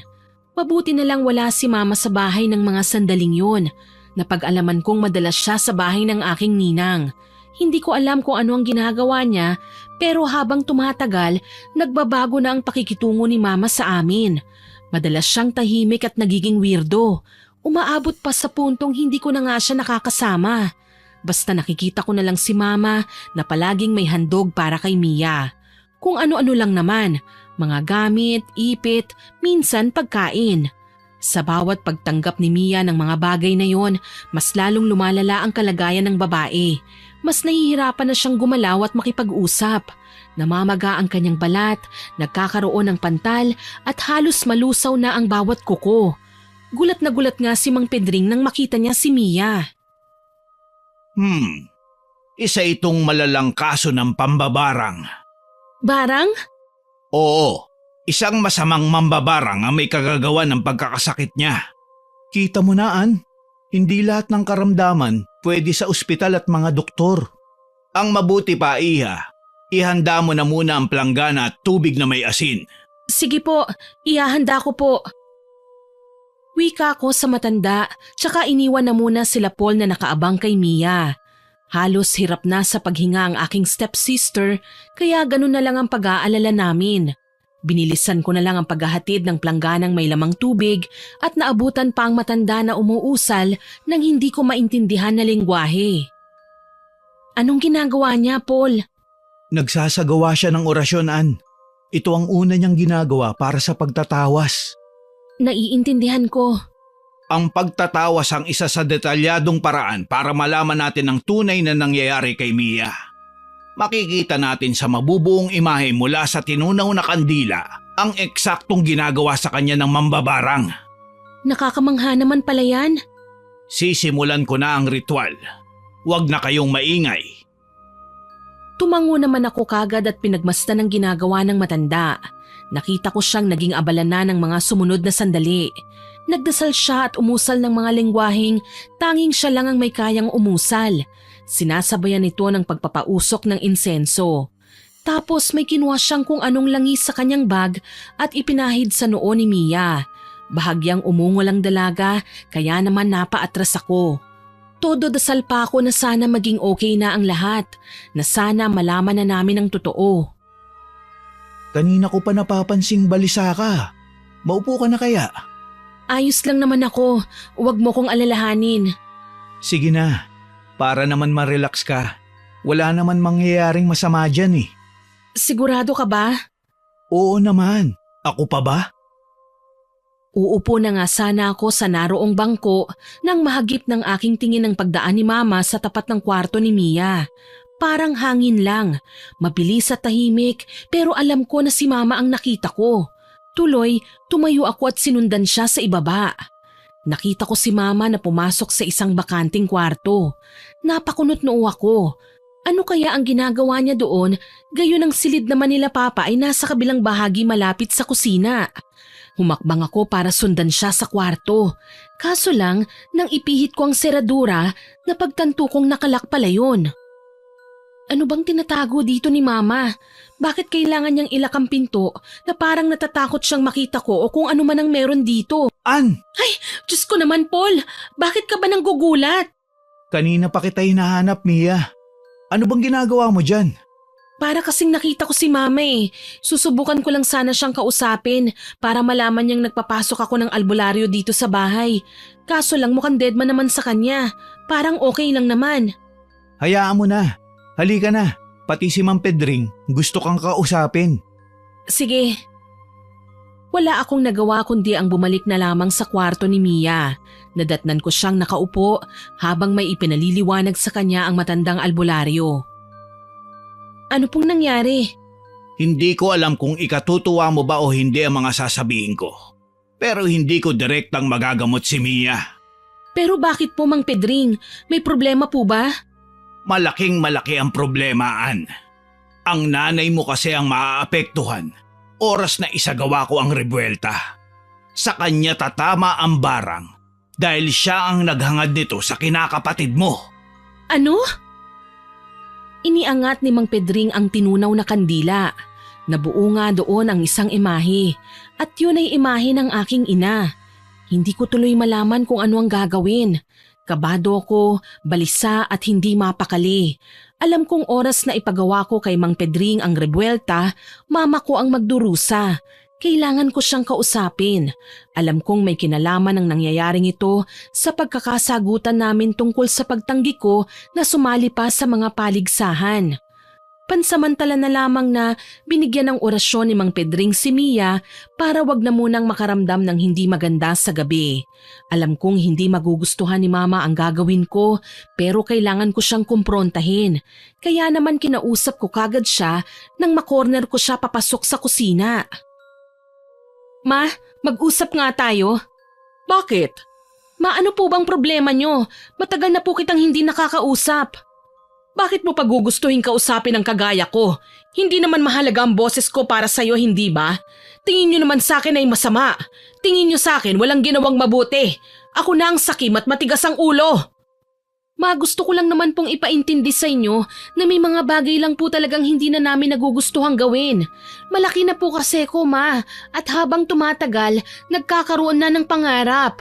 Mabuti na lang wala si Mama sa bahay ng mga sandaling yun. Napag-alaman kong madalas siya sa bahay ng aking ninang. Hindi ko alam kung ano ang ginagawa niya pero habang tumatagal, nagbabago na ang pakikitungo ni Mama sa amin. Madalas siyang tahimik at nagiging weirdo. Umaabot pa sa puntong hindi ko na nga siya nakakasama. Basta nakikita ko na lang si Mama na palaging may handog para kay Mia. Kung ano-ano lang naman, mga gamit, ipit, minsan pagkain. Sa bawat pagtanggap ni Mia ng mga bagay na yon, mas lalong lumalala ang kalagayan ng babae. Mas nahihirapan na siyang gumalaw at makipag-usap. Namamaga ang kanyang balat, nagkakaroon ng pantal at halos malusaw na ang bawat kuko. Gulat na gulat nga si Mang Pedring nang makita niya si Mia. Isa itong malalang kaso ng pambabarang. Barang? Oo, isang masamang mambabarang ang may kagagawa ng pagkakasakit niya. Kita mo na, Ann, hindi lahat ng karamdaman pwede sa ospital at mga doktor. Ang mabuti pa, Iha, ihanda mo na muna ang planggana at tubig na may asin. Sige po, ihahanda ko po. Wika ko sa matanda, tsaka iniwan na muna sila Paul na nakaabang kay Mia. Halos hirap na sa paghinga ang aking stepsister, kaya ganun na lang ang pag-aalala namin. Binilisan ko na lang ang paghahatid ng plangganang may lamang tubig at naabutan pa ang matanda na umuusal nang hindi ko maintindihan na lengguwahe. Anong ginagawa niya, Paul? Nagsasagawa siya ng orasyon, Ann. Ito ang una niyang ginagawa para sa pagtatawas. Naiintindihan ko. Ang pagtatawas ang isa sa detalyadong paraan para malaman natin ang tunay na nangyayari kay Mia. Makikita natin sa mabubuong imahe mula sa tinunaw na kandila ang eksaktong ginagawa sa kanya ng mambabarang. Nakakamangha naman pala yan. Sisimulan ko na ang ritual. Huwag na kayong maingay. Tumango naman ako kagad at pinagmasdan ang ginagawa ng matanda. Nakita ko siyang naging abala na ng mga sumunod na sandali. Nagdasal siya at umusal ng mga lengguwaheng tanging siya lang ang may kayang umusal. Sinasabayan ito ng pagpapausok ng insenso. Tapos may kinuha siyang kung anong langis sa kanyang bag at ipinahid sa noo ni Mia. Bahagyang umungol ang dalaga kaya naman napaatras ako. Todo dasal pa ako na sana maging okay na ang lahat, na sana malaman na namin ang totoo. Kanina ko pa napapansing balisa ka. Maupo ka na kaya? Ayos lang naman ako, huwag mo kong alalahanin. Sige na, para naman ma-relax ka. Wala naman mangyayaring masama dyan eh. Sigurado ka ba? Oo naman, ako pa ba? Uupo na nga sana ako sa naroong bangko nang mahagip ng aking tingin ng pagdaan ni Mama sa tapat ng kwarto ni Mia. Parang hangin lang, mabilis at tahimik pero alam ko na si Mama ang nakita ko. Tuloy, tumayo ako at sinundan siya sa ibaba. Nakita ko si Mama na pumasok sa isang bakanting kwarto. Napakunot noo ako. Ano kaya ang ginagawa niya doon, gayon ang silid naman nila Papa ay nasa kabilang bahagi malapit sa kusina. Humakbang ako para sundan siya sa kwarto. Kaso lang, nang ipihit ko ang seradura, napagtanto kong nakalak pala yun. Ano bang tinatago dito ni Mama? Bakit kailangan niyang ilak ang pinto na parang natatakot siyang makita ko o kung ano man ang meron dito? Ann, Diyos ko naman, Paul! Bakit ka ba nang gugulat? kanina pa kita hinahanap, Mia. Ano bang ginagawa mo dyan? Para kasing nakita ko si Mama eh. Susubukan ko lang sana siyang kausapin para malaman niyang nagpapasok ako ng albularyo dito sa bahay. Kaso lang mukhang deadman naman sa kanya. Parang okay lang naman. Hayaan mo na. Halika na. Pati si Mang Pedring, gusto kang kausapin. Sige. Wala akong nagawa kundi ang bumalik na lamang sa kwarto ni Mia. Nadatnan ko siyang nakaupo habang may ipinaliliwanag sa kanya ang matandang albularyo. Ano pong nangyari? Hindi ko alam kung ikatutuwa mo ba o hindi ang mga sasabihin ko. Pero hindi ko direktang magagamot si Mia. Pero bakit po, Mang Pedring? May problema po ba? Malaking malaki ang problema, Ann. Ang nanay mo kasi ang maaapektuhan. Oras na isagawa ko ang rebuelta. Sa kanya tatama ang barang dahil siya ang naghangad nito sa kinakapatid mo. Ano? Iniangat ni Mang Pedring ang tinunaw na kandila. Nabuo nga doon ang isang imahe at yun ay imahe ng aking ina. Hindi ko tuloy malaman kung ano ang gagawin. Kabado ko, balisa at hindi mapakali. Alam kong oras na ipagawa ko kay Mang Pedring ang rebuelta, mama ko ang magdurusa. Kailangan ko siyang kausapin. Alam kong may kinalaman ang nangyayaring ito sa pagkakasagutan namin tungkol sa pagtanggi ko na sumali pa sa mga paligsahan. Pansamantala na lamang na binigyan ng orasyon ni Mang Pedring si Mia para wag na munang makaramdam ng hindi maganda sa gabi. Alam kong hindi magugustuhan ni Mama ang gagawin ko pero kailangan ko siyang kumprontahin. Kaya naman kinausap ko kagad siya nang makorner ko siya papasok sa kusina. Ma, mag-usap nga tayo. Bakit? Ma, ano po bang problema nyo? Matagal na po kitang hindi nakakausap. Bakit mo pagugustuhin kausapin ang kagaya ko? Hindi naman mahalaga ang boses ko para sa'yo, hindi ba? Tingin nyo naman sa akin ay masama. Tingin nyo sa akin walang ginawang mabuti. Ako na ang sakim at matigas ang ulo. Ma, gusto ko lang naman pong ipaintindi sa inyo na may mga bagay lang po talagang hindi na namin nagugustuhang gawin. Malaki na po kasi ko, Ma, at habang tumatagal, nagkakaroon na ng pangarap.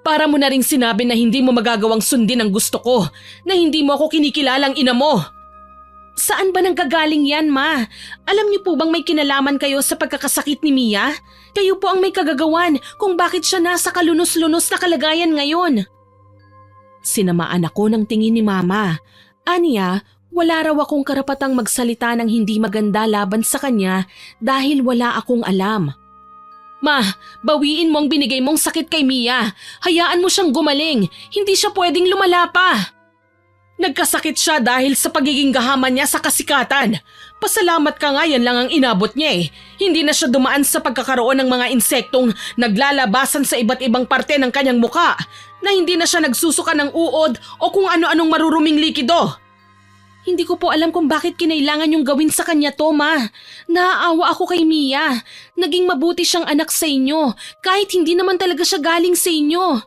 Para mo na ring sinabi na hindi mo magagawang sundin ang gusto ko, na hindi mo ako kinikilalang ina mo. Saan ba nanggagaling yan, Ma? Alam niyo po bang may kinalaman kayo sa pagkakasakit ni Mia? Kayo po ang may kagagawan kung bakit siya nasa kalunos-lunos na kalagayan ngayon. Sinamaan ako ng tingin ni Mama. Aniya, wala raw akong karapatang magsalita ng hindi maganda laban sa kanya dahil wala akong alam. Ma, bawiin mo ang binigay mong sakit kay Mia. Hayaan mo siyang gumaling. Hindi siya pwedeng lumala pa. Nagkasakit siya dahil sa pagiging gahaman niya sa kasikatan. Pasalamat ka nga, yan lang ang inabot niya eh. Hindi na siya dumaan sa pagkakaroon ng mga insektong naglalabasan sa iba't ibang parte ng kanyang muka, na hindi na siya nagsusuka ng uod o kung ano-anong maruruming likido. Hindi ko po alam kung bakit kinailangan yung gawin sa kanya to, Ma. Naaawa ako kay Mia. Naging mabuti siyang anak sa inyo, kahit hindi naman talaga siya galing sa inyo.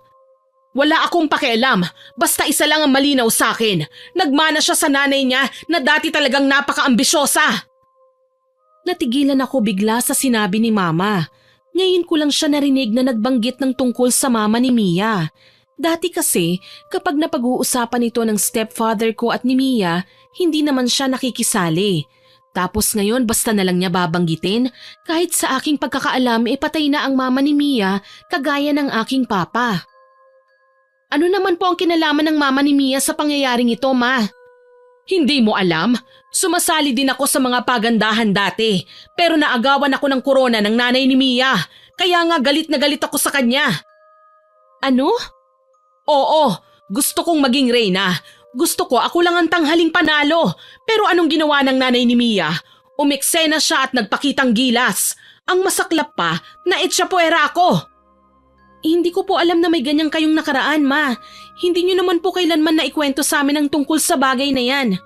Wala akong pakialam. Basta isa lang ang malinaw sa akin. Nagmana siya sa nanay niya na dati talagang napaka-ambisyosa. Natigilan ako bigla sa sinabi ni Mama. Ngayon ko lang siya narinig na nagbanggit ng tungkol sa mama ni Mia. Dati kasi, kapag napag-uusapan ito ng stepfather ko at ni Mia, hindi naman siya nakikisali. Tapos ngayon basta na lang niya babanggitin, kahit sa aking pagkakaalam patay na ang mama ni Mia kagaya ng aking papa. Ano naman po ang kinalaman ng mama ni Mia sa pangyayaring ito, Ma? Hindi mo alam? Sumasali din ako sa mga pagandahan dati, pero naagawan ako ng korona ng nanay ni Mia, kaya nga galit na galit ako sa kanya. Ano? Oo, gusto kong maging reyna. Gusto ko ako lang ang tanghaling panalo. Pero anong ginawa ng nanay ni Mia? Umeksena siya at nagpakitang gilas. Ang masaklap pa, naitsapuera ako. Hindi ko po alam na may ganyang kayong nakaraan, Ma. Hindi niyo naman po kailanman naikwento sa amin ang tungkol sa bagay na yan.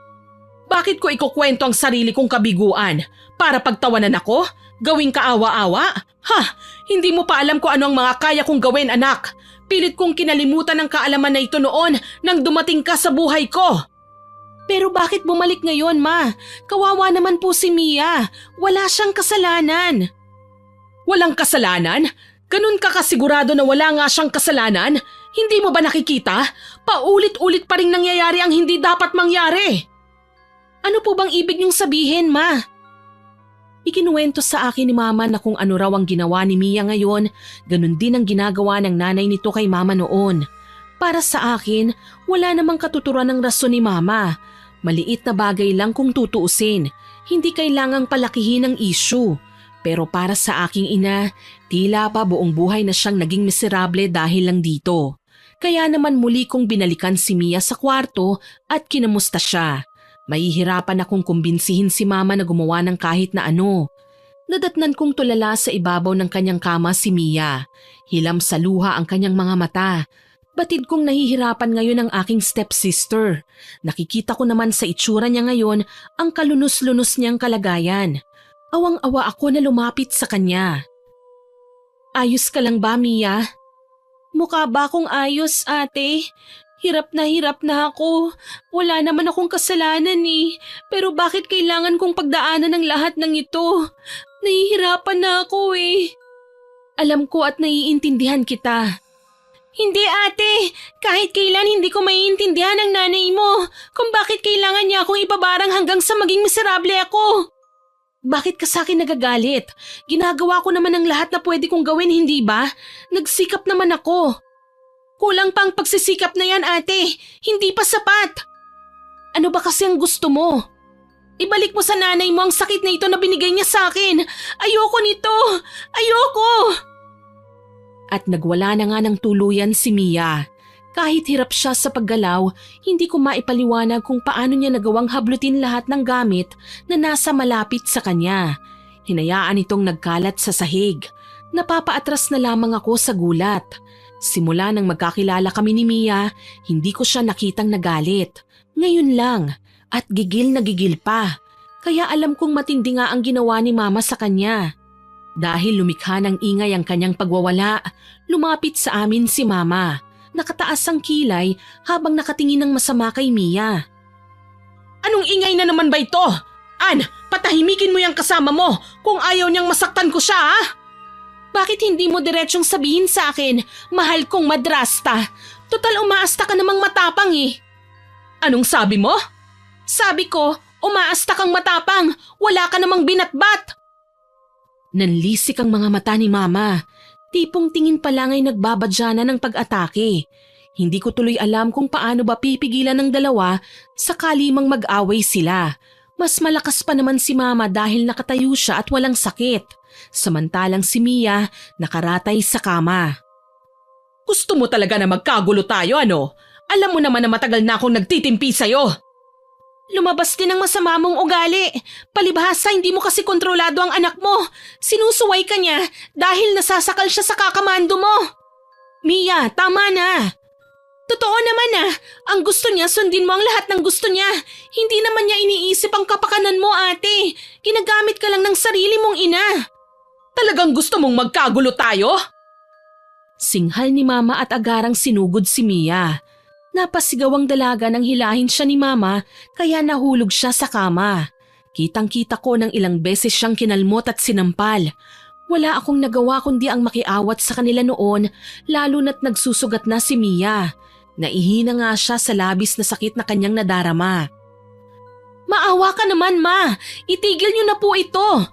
Bakit ko ikukwento ang sarili kong kabiguan? Para pagtawanan ako? Gawing kaawa-awa? Ha! Hindi mo pa alam kung ano ang mga kaya kong gawin, anak. Pilit kong kinalimutan ang kaalaman na ito noon nang dumating ka sa buhay ko. Pero bakit bumalik ngayon, ma? Kawawa naman po si Mia. Wala siyang kasalanan. Walang kasalanan? Ganun ka kasigurado na wala nga siyang kasalanan? Hindi mo ba nakikita? Paulit-ulit pa rin nangyayari ang hindi dapat mangyari. Ano po bang ibig niyong sabihin, ma? Ikinuwento sa akin ni mama na kung ano raw ang ginawa ni Mia ngayon, ganun din ang ginagawa ng nanay nito kay mama noon. Para sa akin, wala namang katuturan ng rason ni mama. Maliit na bagay lang kung tutuusin. Hindi kailangang palakihin ang issue. Pero para sa aking ina, tila pa buong buhay na siyang naging miserable dahil lang dito. Kaya naman muli kong binalikan si Mia sa kwarto at kinamusta siya. Mahihirapan akong kumbinsihin si mama na gumawa ng kahit na ano. Nadatnan kong tulala sa ibabaw ng kanyang kama si Mia. Hilam sa luha ang kanyang mga mata. Batid kong nahihirapan ngayon ang aking stepsister. Nakikita ko naman sa itsura niya ngayon ang kalunos-lunos niyang kalagayan. Awang-awa ako na lumapit sa kanya. Ayos ka lang ba, Mia? Mukha ba akong ayos, ate? Hirap na ako. Wala naman akong kasalanan eh. Pero bakit kailangan kong pagdaanan ng lahat ng ito? Nahihirapan na ako eh. Alam ko at naiintindihan kita. Hindi ate, kahit kailan hindi ko maiintindihan ang nanay mo kung bakit kailangan niya akong ibabarang hanggang sa maging miserable ako. Bakit ka sa akin nagagalit? Ginagawa ko naman ang lahat na pwede kong gawin, hindi ba? Nagsikap naman ako. Kulang pang pagsisikap na yan, ate. Hindi pa sapat. Ano ba kasi ang gusto mo? Ibalik mo sa nanay mo ang sakit na ito na binigay niya sa akin. Ayoko nito. Ayoko. At nagwala na nga ng tuluyan si Mia. Kahit hirap siya sa paggalaw, hindi ko maipaliwanag kung paano niya nagawang hablutin lahat ng gamit na nasa malapit sa kanya. Hinayaan itong nagkalat sa sahig. Napapaatras na lamang ako sa gulat. Simula nang magkakilala kami ni Mia, hindi ko siya nakitang nagalit. Ngayon lang, at gigil na gigil pa. Kaya alam kong matindi nga ang ginawa ni mama sa kanya. Dahil lumikha ng ingay ang kanyang pagwawala, lumapit sa amin si mama. Nakataas ang kilay habang nakatingin ng masama kay Mia. Anong ingay na naman ba ito? An, patahimikin mo yung kasama mo kung ayaw niyang masaktan ko siya, ha? Bakit hindi mo diretsyong sabihin sa akin, mahal kong madrasta? Total umaasta ka namang matapang eh. Anong sabi mo? Sabi ko, umaasta kang matapang, wala ka namang binatbat. Nanlisik ang mga mata ni mama. Tipong tingin pa lang ay nagbabadya na ng pag-atake. Hindi ko tuloy alam kung paano ba pipigilan ng dalawa sakali mang mag-away sila. Mas malakas pa naman si mama dahil nakatayo siya at walang sakit. Samantalang si Mia nakaratay sa kama. Gusto mo talaga na magkagulo tayo, ano? Alam mo naman na matagal na akong nagtitimpi sa'yo. Lumabas din ang masama mong ugali. Palibhasa hindi mo kasi kontrolado ang anak mo. Sinusuway ka niya dahil nasasakal siya sa kakamando mo. Mia, tama na. Totoo naman ang gusto niya sundin mo ang lahat ng gusto niya. Hindi naman niya iniisip ang kapakanan mo, ate. Ginagamit ka lang ng sarili mong ina. Talagang gusto mong magkagulo tayo? Singhal ni mama at agarang sinugod si Mia. Napasigaw ang dalaga nang hilahin siya ni mama kaya nahulog siya sa kama. Kitang-kita ko nang ilang beses siyang kinalmot at sinampal. Wala akong nagawa kundi ang makiawat sa kanila noon lalo na't nagsusugat na si Mia. Naihina nga siya sa labis na sakit na kanyang nadarama. Maawa ka naman, ma. Itigil niyo na po ito.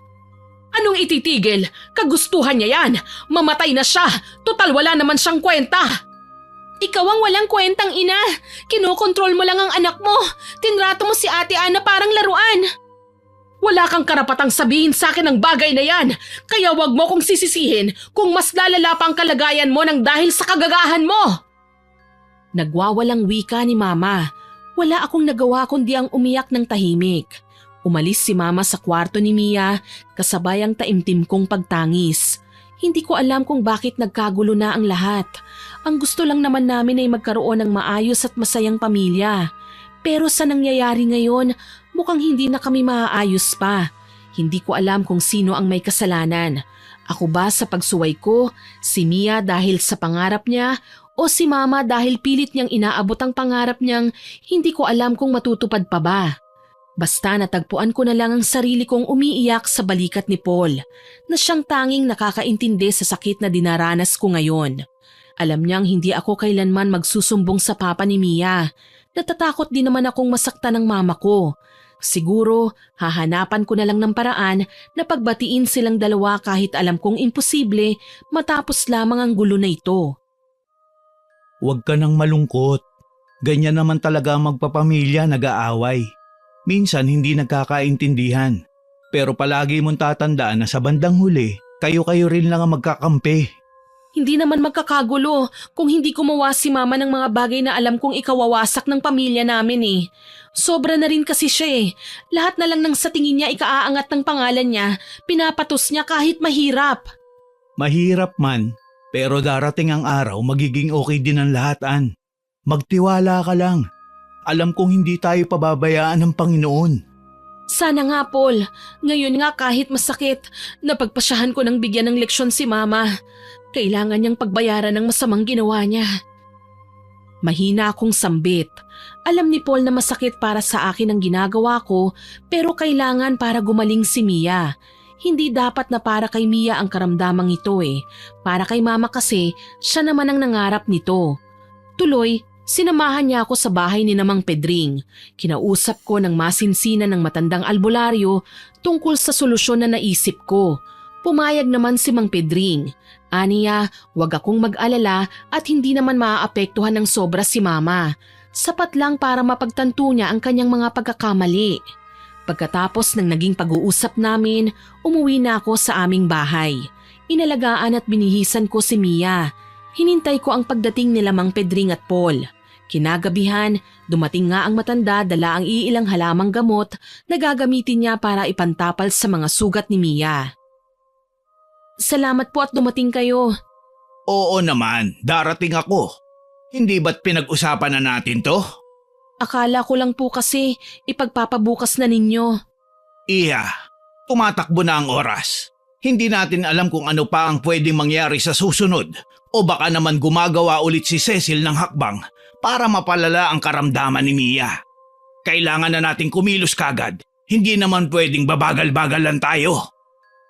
Anong ititigil? Kagustuhan niya yan. Mamatay na siya. Total wala naman siyang kwenta. Ikaw ang walang kwentang ina. Kinokontrol mo lang ang anak mo. Tinrato mo si Ate Ana parang laruan. Wala kang karapatang sabihin sa akin ang bagay na yan. Kaya wag mo kong sisisihin kung mas lalala pa ang kalagayan mo nang dahil sa kagagahan mo. Nagwawalang wika ni mama. Wala akong nagawa kundi ang umiyak ng tahimik. Umalis si mama sa kwarto ni Mia kasabay ang taimtim kong pagtangis. Hindi ko alam kung bakit nagkagulo na ang lahat. Ang gusto lang naman namin ay magkaroon ng maayos at masayang pamilya. Pero sa nangyayari ngayon, Mukhang hindi na kami maaayos pa. Hindi ko alam kung sino ang may kasalanan. Ako ba sa pagsuway ko, si Mia dahil sa pangarap niya, o si Mama dahil pilit niyang inaabot ang pangarap niyang hindi ko alam kung matutupad pa ba. Basta natagpuan ko na lang ang sarili kong umiiyak sa balikat ni Paul, na siyang tanging nakakaintindi sa sakit na dinaranas ko ngayon. Alam niyang hindi ako kailanman magsusumbong sa papa ni Mia. Natatakot din naman akong masaktan ng mama ko. Siguro, hahanapan ko na lang ng paraan na pagbatiin silang dalawa kahit alam kong imposible matapos lamang ang gulo na ito. Huwag ka nang malungkot. Ganyan naman talaga ang magpapamilya nag-aaway. Minsan hindi nagkakaintindihan. Pero palagi mong tatandaan na sa bandang huli, kayo-kayo rin lang ang magkakampi. Hindi naman magkakagulo kung hindi gumawa si Mama ng mga bagay na alam kong ikawawasak ng pamilya namin eh. Sobra na rin kasi siya eh. Lahat na lang ng sa tingin niya ikaaangat ng pangalan niya, pinapatos niya kahit mahirap. Mahirap man, pero darating ang araw magiging okay din ang lahat, Ann. Magtiwala ka lang. Alam kong hindi tayo pababayaan ng Panginoon. Sana nga, Paul. Ngayon nga kahit masakit, napagpasyahan ko ng bigyan ng leksyon si Mama. Kailangan niyang pagbayaran ng masamang ginawa niya. Mahina akong sambit. Alam ni Paul na masakit para sa akin ang ginagawa ko, pero kailangan para gumaling si Mia. Hindi dapat na para kay Mia ang karamdamang ito eh. Para kay Mama kasi, siya naman ang nangarap nito. Tuloy, sinamahan niya ako sa bahay ni Namang Pedring. Kinausap ko ng masinsinan ng matandang albularyo tungkol sa solusyon na naisip ko. Pumayag naman si Mang Pedring. Aniya, wag akong mag-alala at hindi naman maaapektuhan ng sobra si Mama. Sapat lang para mapagtanto niya ang kanyang mga pagkakamali. Pagkatapos ng naging pag-uusap namin, umuwi na ako sa aming bahay. Inalagaan at binihisan ko si Mia. Hinintay ko ang pagdating nila Mang Pedring at Paul. Kinagabihan, dumating nga ang matanda dala ang iilang halamang gamot na gagamitin niya para ipantapal sa mga sugat ni Mia. Salamat po at dumating kayo. Oo naman, darating ako. Hindi ba't pinag-usapan na natin to? Akala ko lang po kasi ipagpapabukas na ninyo. Iya, tumatakbo na ang oras. Hindi natin alam kung ano pa ang pwedeng mangyari sa susunod o baka naman gumagawa ulit si Cecil ng hakbang para mapalala ang karamdaman ni Mia. Kailangan na nating kumilos kagad. Hindi naman pwedeng babagal-bagalan tayo.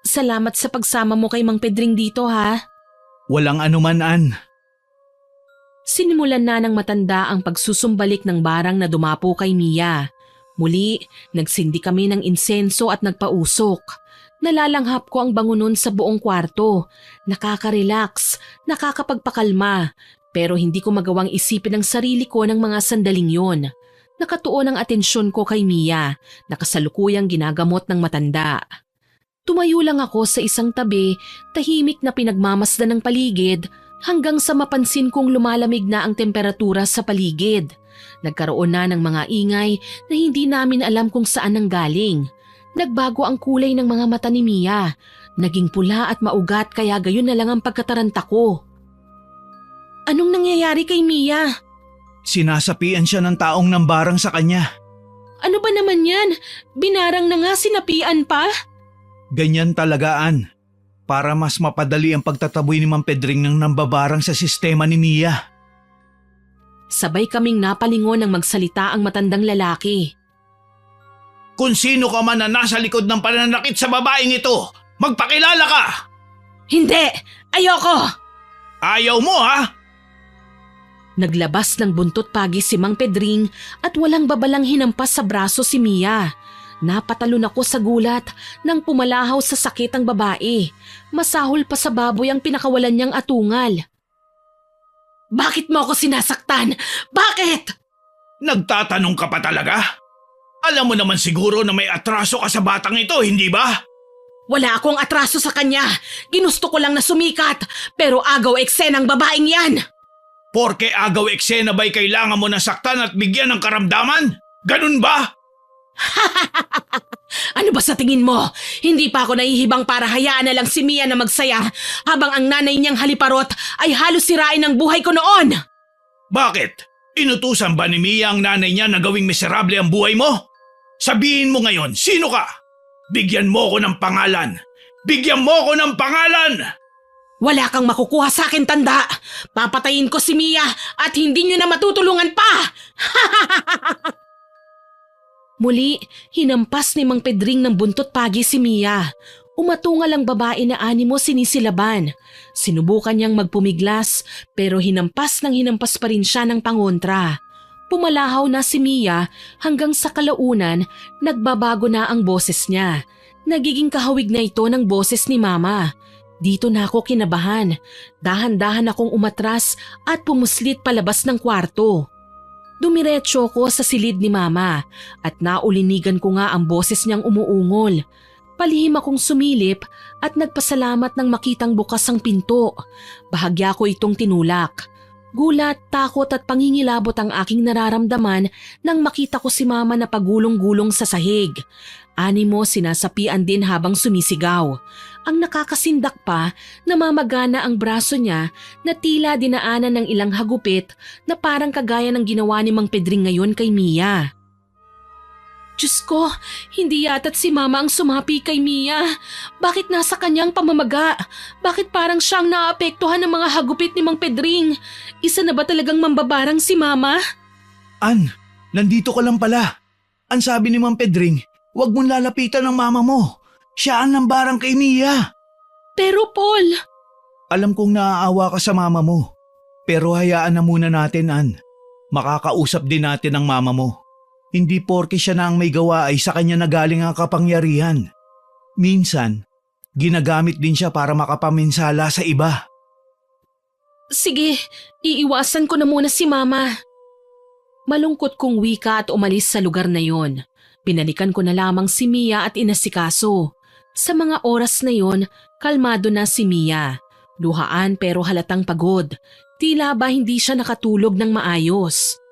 Salamat sa pagsama mo kay Mang Pedring dito ha. Walang anuman, Ann. Sinimulan na ng matanda ang pagsusumbalik ng barang na dumapo kay Mia. Muli, nagsindi kami ng insenso at nagpausok. Nalalanghap ko ang bango nun sa buong kwarto. Nakaka-relax, nakakapagpakalma. Pero hindi ko magawang isipin ang sarili ko ng mga sandaling yon. Nakatuon ang atensyon ko kay Mia, nakasalukuyang ginagamot ng matanda. Tumayo lang ako sa isang tabi, tahimik na pinagmamasdan ng paligid hanggang sa mapansin kong lumalamig na ang temperatura sa paligid. Nagkaroon na ng mga ingay na hindi namin alam kung saan nanggaling. Nagbago ang kulay ng mga mata ni Mia. Naging pula at maugat kaya gayon na lang ang pagkataranta ko. Anong nangyayari kay Mia? Sinasapian siya ng taong nambarang sa kanya. Ano ba naman yan? Binarang na nga, sinapian pa? Ganyan talaga, Ann. Para mas mapadali ang pagtataboy ni Mang Pedring ng nambabarang sa sistema ni Mia. Sabay kaming napalingon ng magsalita ang matandang lalaki. Kung sino ka man na nasa likod ng pananakit sa babaeng ito, magpakilala ka! Hindi! Ayoko! Ayaw mo, ha? Naglabas ng buntot pagi si Mang Pedring at walang babalang hinampas sa braso si Mia. Napatalon ako sa gulat nang pumalahaw sa sakit ang babae. Masahol pa sa baboy ang pinakawalan niyang atungal. Bakit mo ako sinasaktan? Bakit? Nagtatanong ka pa talaga? Alam mo naman siguro na may atraso ka sa batang ito, hindi ba? Wala akong atraso sa kanya. Ginusto ko lang na sumikat, pero agaw eksena ang babaeng yan. Porke agaw eksena ba'y kailangan mo nasaktan at bigyan ng karamdaman? Ganun ba? Ano ba sa tingin mo? Hindi pa ako nahihibang para hayaan na lang si Mia na magsaya habang ang nanay niyang haliparot ay halos sirain ang buhay ko noon. Bakit? Inutusan ba ni Mia ang nanay niya na gawing miserable ang buhay mo? Sabihin mo ngayon, sino ka? Bigyan mo ko ng pangalan! Bigyan mo ko ng pangalan! Wala kang makukuha sa akin, tanda! Papatayin ko si Mia at hindi nyo na matutulungan pa! Muli, hinampas ni Mang Pedring ng buntot pagi si Mia. Umatungal ang babae na animo sinisilaban. Sinubukan niyang magpumiglas pero hinampas pa rin siya ng pangontra. Pumalahaw na si Mia hanggang sa kalaunan nagbabago na ang boses niya. Nagiging kahawig na ito ng boses ni Mama. Dito na ako kinabahan. Dahan-dahan akong umatras at pumuslit palabas ng kwarto. Dumiretso ko sa silid ni Mama at naulinigan ko nga ang boses niyang umuungol. Palihim akong sumilip at nagpasalamat nang makitang bukas ang pinto. Bahagya ko itong tinulak. Gulat, takot at pangingilabot ang aking nararamdaman nang makita ko si Mama na pagulong-gulong sa sahig. Animo sinasapian din habang sumisigaw. Ang nakakasindak pa, namamagana ang braso niya na tila dinaanan ng ilang hagupit na parang kagaya ng ginawa ni Mang Pedring ngayon kay Mia. Diyos ko, hindi yata't si Mama ang sumapi kay Mia. Bakit nasa kanyang pamamaga? Bakit parang siyang naapektuhan ng mga hagupit ni Mang Pedring? Isa na ba talagang mambabarang si Mama? An, nandito ka lang pala. Ang sabi ni Mang Pedring, huwag mong lalapitan ng mama mo. Siya ang nambarang kay Mia. Pero Paul… Alam kong naaawa ka sa mama mo. Pero hayaan na muna natin, An. Makakausap din natin ang mama mo. Hindi porke siya na ang may gawa ay sa kanya nagaling ang kapangyarihan. Minsan, ginagamit din siya para makapaminsala sa iba. Sige, iiwasan ko na muna si Mama. Malungkot kong wika at umalis sa lugar na yon. Pinalikan ko na lamang si Mia at inasikaso. Sa mga oras na yon, kalmado na si Mia. Luhaan pero halatang pagod. Tila ba hindi siya nakatulog ng maayos.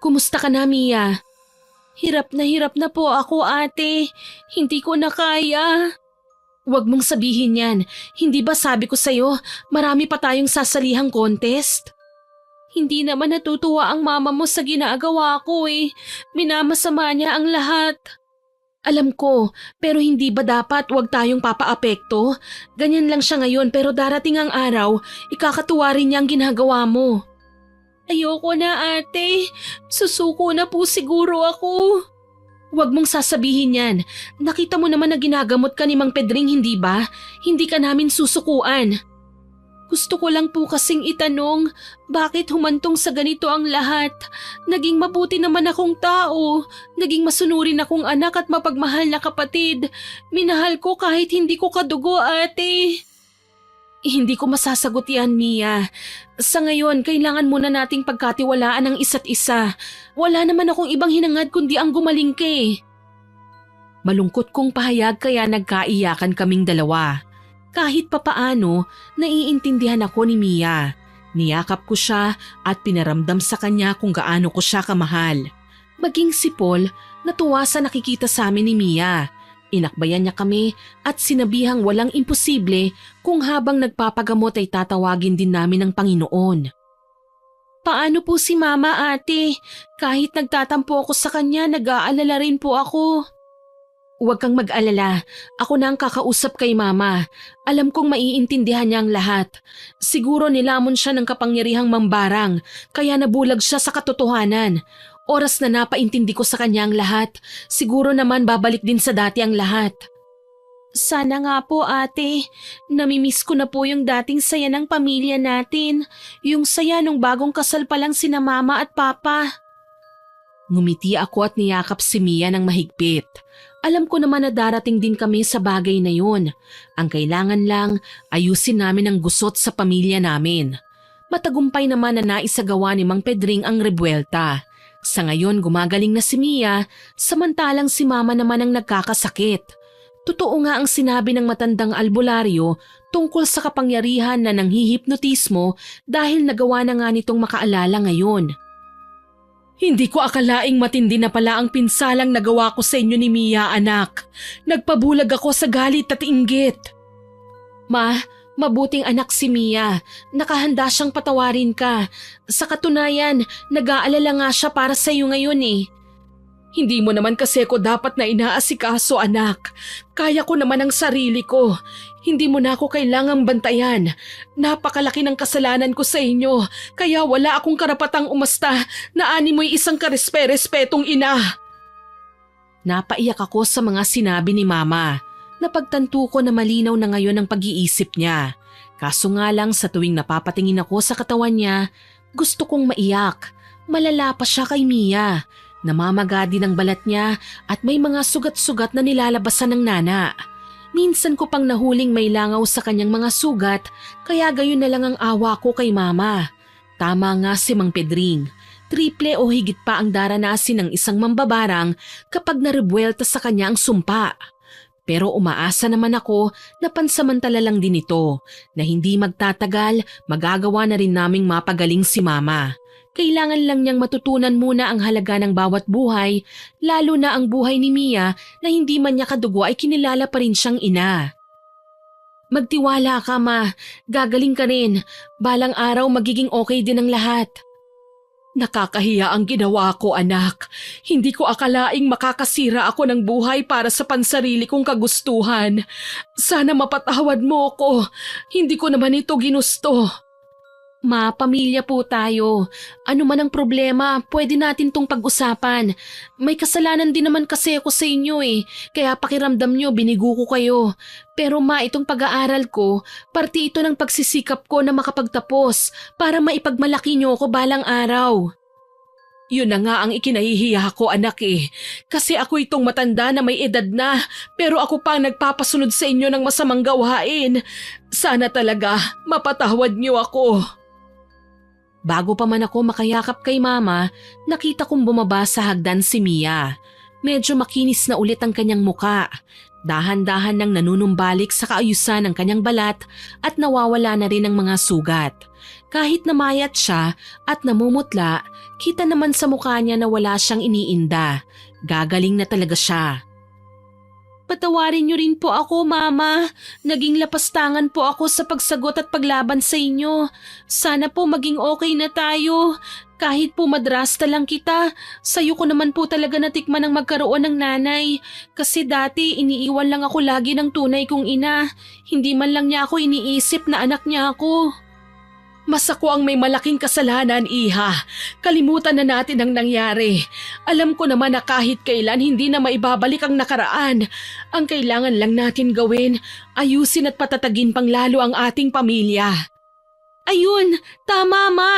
Kumusta ka na, Mia? Hirap na po ako, ate. Hindi ko na kaya. Huwag mong sabihin yan. Hindi ba sabi ko sa'yo, marami pa tayong sasalihang contest? Hindi naman natutuwa ang mama mo sa ginagawa ko eh. Minamasama niya ang lahat. Alam ko, pero hindi ba dapat huwag tayong papaapekto? Ganyan lang siya ngayon pero darating ang araw, ikakatuwa rin niya ang ginagawa mo. Ayoko na, ate. Susuko na po siguro ako. Huwag mong sasabihin yan. Nakita mo naman na ginagamot ka ni Mang Pedring, hindi ba? Hindi ka namin susukuan. Gusto ko lang po kasing itanong, bakit humantong sa ganito ang lahat? Naging mabuti naman akong tao. Naging masunurin akong anak at mapagmahal na kapatid. Minahal ko kahit hindi ko kadugo, ate. Hindi ko masasagot yan, Mia. Sa ngayon, kailangan muna nating pagkatiwalaan ang isa't isa. Wala naman akong ibang hinangad kundi ang gumaling ka eh. Malungkot kong pahayag kaya nagkaiyakan kaming dalawa. Kahit papaano, naiintindihan ako ni Mia. Niyakap ko siya at pinaramdam sa kanya kung gaano ko siya kamahal. Maging si Paul, natuwa sa nakikita sa amin ni Mia. Inakbayan niya kami at sinabihang walang imposible kung habang nagpapagamot ay tatawagin din namin ng Panginoon. Paano po si Mama, ate? Kahit nagtatampo ako sa kanya, nag-aalala rin po ako. Huwag kang mag-alala. Ako na ang kakausap kay Mama. Alam kong maiintindihan niya ang lahat. Siguro nilamon siya ng kapangyarihang mambarang, kaya nabulag siya sa katotohanan. Oras na napaintindi ko sa kanya ang lahat. Siguro naman babalik din sa dati ang lahat. Sana nga po, ate. Namimiss ko na po yung dating saya ng pamilya natin. Yung saya nung bagong kasal pa lang sina Mama at Papa. Ngumiti ako at niyakap si Mia ng mahigpit. Alam ko naman na darating din kami sa bagay na yun. Ang kailangan lang, ayusin namin ang gusot sa pamilya namin. Matagumpay naman na naisagawa ni Mang Pedring ang rebuelta. Sa ngayon gumagaling na si Mia, samantalang si Mama naman ang nagkakasakit. Totoo nga ang sinabi ng matandang albularyo tungkol sa kapangyarihan na nanghihipnotismo dahil nagawa na nga nitong makaalala ngayon. Hindi ko akalaing matindi na pala ang pinsalang nagawa ko sa inyo ni Mia, anak. Nagpabulag ako sa galit at inggit. Ma, mabuting anak si Mia. Nakahanda siyang patawarin ka. Sa katunayan, nag-aalala nga siya para sa iyo ngayon eh. Hindi mo naman kasi ko dapat na inaasikaso, anak. Kaya ko naman ang sarili ko. Hindi mo na ako kailangang bantayan. Napakalaki ng kasalanan ko sa inyo, kaya wala akong karapatang umasta na ani mo'y isang karespe-respetong ina. Napaiyak ako sa mga sinabi ni Mama. Napagtanto ko na malinaw na ngayon ang pag-iisip niya. Kaso nga lang sa tuwing napapatingin ako sa katawan niya, gusto kong maiyak. Malala pa siya kay Mia. Namamaga din ang balat niya at may mga sugat-sugat na nilalabasan ng nana. Minsan ko pang nahuling may langaw sa kanyang mga sugat, kaya gayon na lang ang awa ko kay Mama. Tama nga si Mang Pedring. Triple o higit pa ang daranasin ng isang mambabarang kapag narebuelta sa kanya ang sumpa. Pero umaasa naman ako na pansamantala lang din ito, na hindi magtatagal magagawa na rin naming mapagaling si Mama. Kailangan lang niyang matutunan muna ang halaga ng bawat buhay, lalo na ang buhay ni Mia na hindi man niya kadugo ay kinilala pa rin siyang ina. Magtiwala ka, Ma. Gagaling ka rin. Balang araw magiging okay din ang lahat. Nakakahiya ang ginawa ko, anak. Hindi ko akalaing makakasira ako ng buhay para sa pansarili kong kagustuhan. Sana mapatawad mo ko. Hindi ko naman ito ginusto. Ma, pamilya po tayo. Ano man ang problema, pwede natin tong pag-usapan. May kasalanan din naman kasi ako sa inyo kaya pakiramdam nyo binigo ko kayo. Pero ma, itong pag-aaral ko, parte ito ng pagsisikap ko na makapagtapos para maipagmalaki nyo ako balang araw. Yun na nga ang ikinahihiya ko, anak Kasi ako itong matanda na may edad na, pero ako pa ang nagpapasunod sa inyo ng masamang gawain. Sana talaga mapatawad niyo ako. Bago pa man ako makayakap kay Mama, nakita kong bumaba sa hagdan si Mia. Medyo makinis na ulit ang kanyang muka. Dahan-dahan nang nanunumbalik sa kaayusan ng kanyang balat at nawawala na rin ang mga sugat. Kahit namayat siya at namumutla, kita naman sa mukha niya na wala siyang iniinda. Gagaling na talaga siya. Patawarin niyo rin po ako, Mama. Naging lapastangan po ako sa pagsagot at paglaban sa inyo. Sana po maging okay na tayo. Kahit po madrasta lang kita, sayo ko naman po talaga natikman ang magkaroon ng nanay. Kasi dati iniiwan lang ako lagi ng tunay kong ina. Hindi man lang niya ako iniisip na anak niya ako. Mas ako ang may malaking kasalanan, Iha. Kalimutan na natin ang nangyari. Alam ko naman na kahit kailan hindi na maibabalik ang nakaraan. Ang kailangan lang natin gawin, ayusin at patatagin pang lalo ang ating pamilya. Ayun, tama, Ma!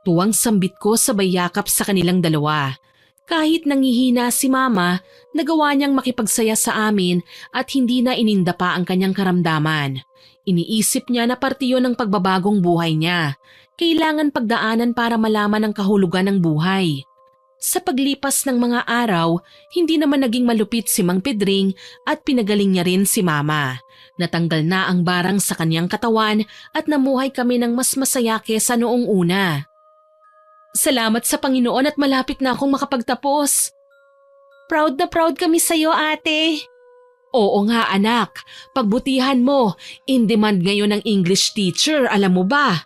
Tuwang sambit ko sabay yakap sa kanilang dalawa. Kahit nangihina si Mama, nagawa niyang makipagsaya sa amin at hindi na ininda pa ang kanyang karamdaman. Iniisip niya na parte yun ng pagbabagong buhay niya. Kailangan pagdaanan para malaman ang kahulugan ng buhay. Sa paglipas ng mga araw, hindi naman naging malupit si Mang Pedring at pinagaling niya rin si Mama. Natanggal na ang barang sa kanyang katawan at namuhay kami ng mas masaya kesa noong una. Salamat sa Panginoon at malapit na akong makapagtapos. Proud na proud kami sa'yo, ate. Oo nga, anak. Pagbutihan mo. In demand ngayon ng English teacher, alam mo ba?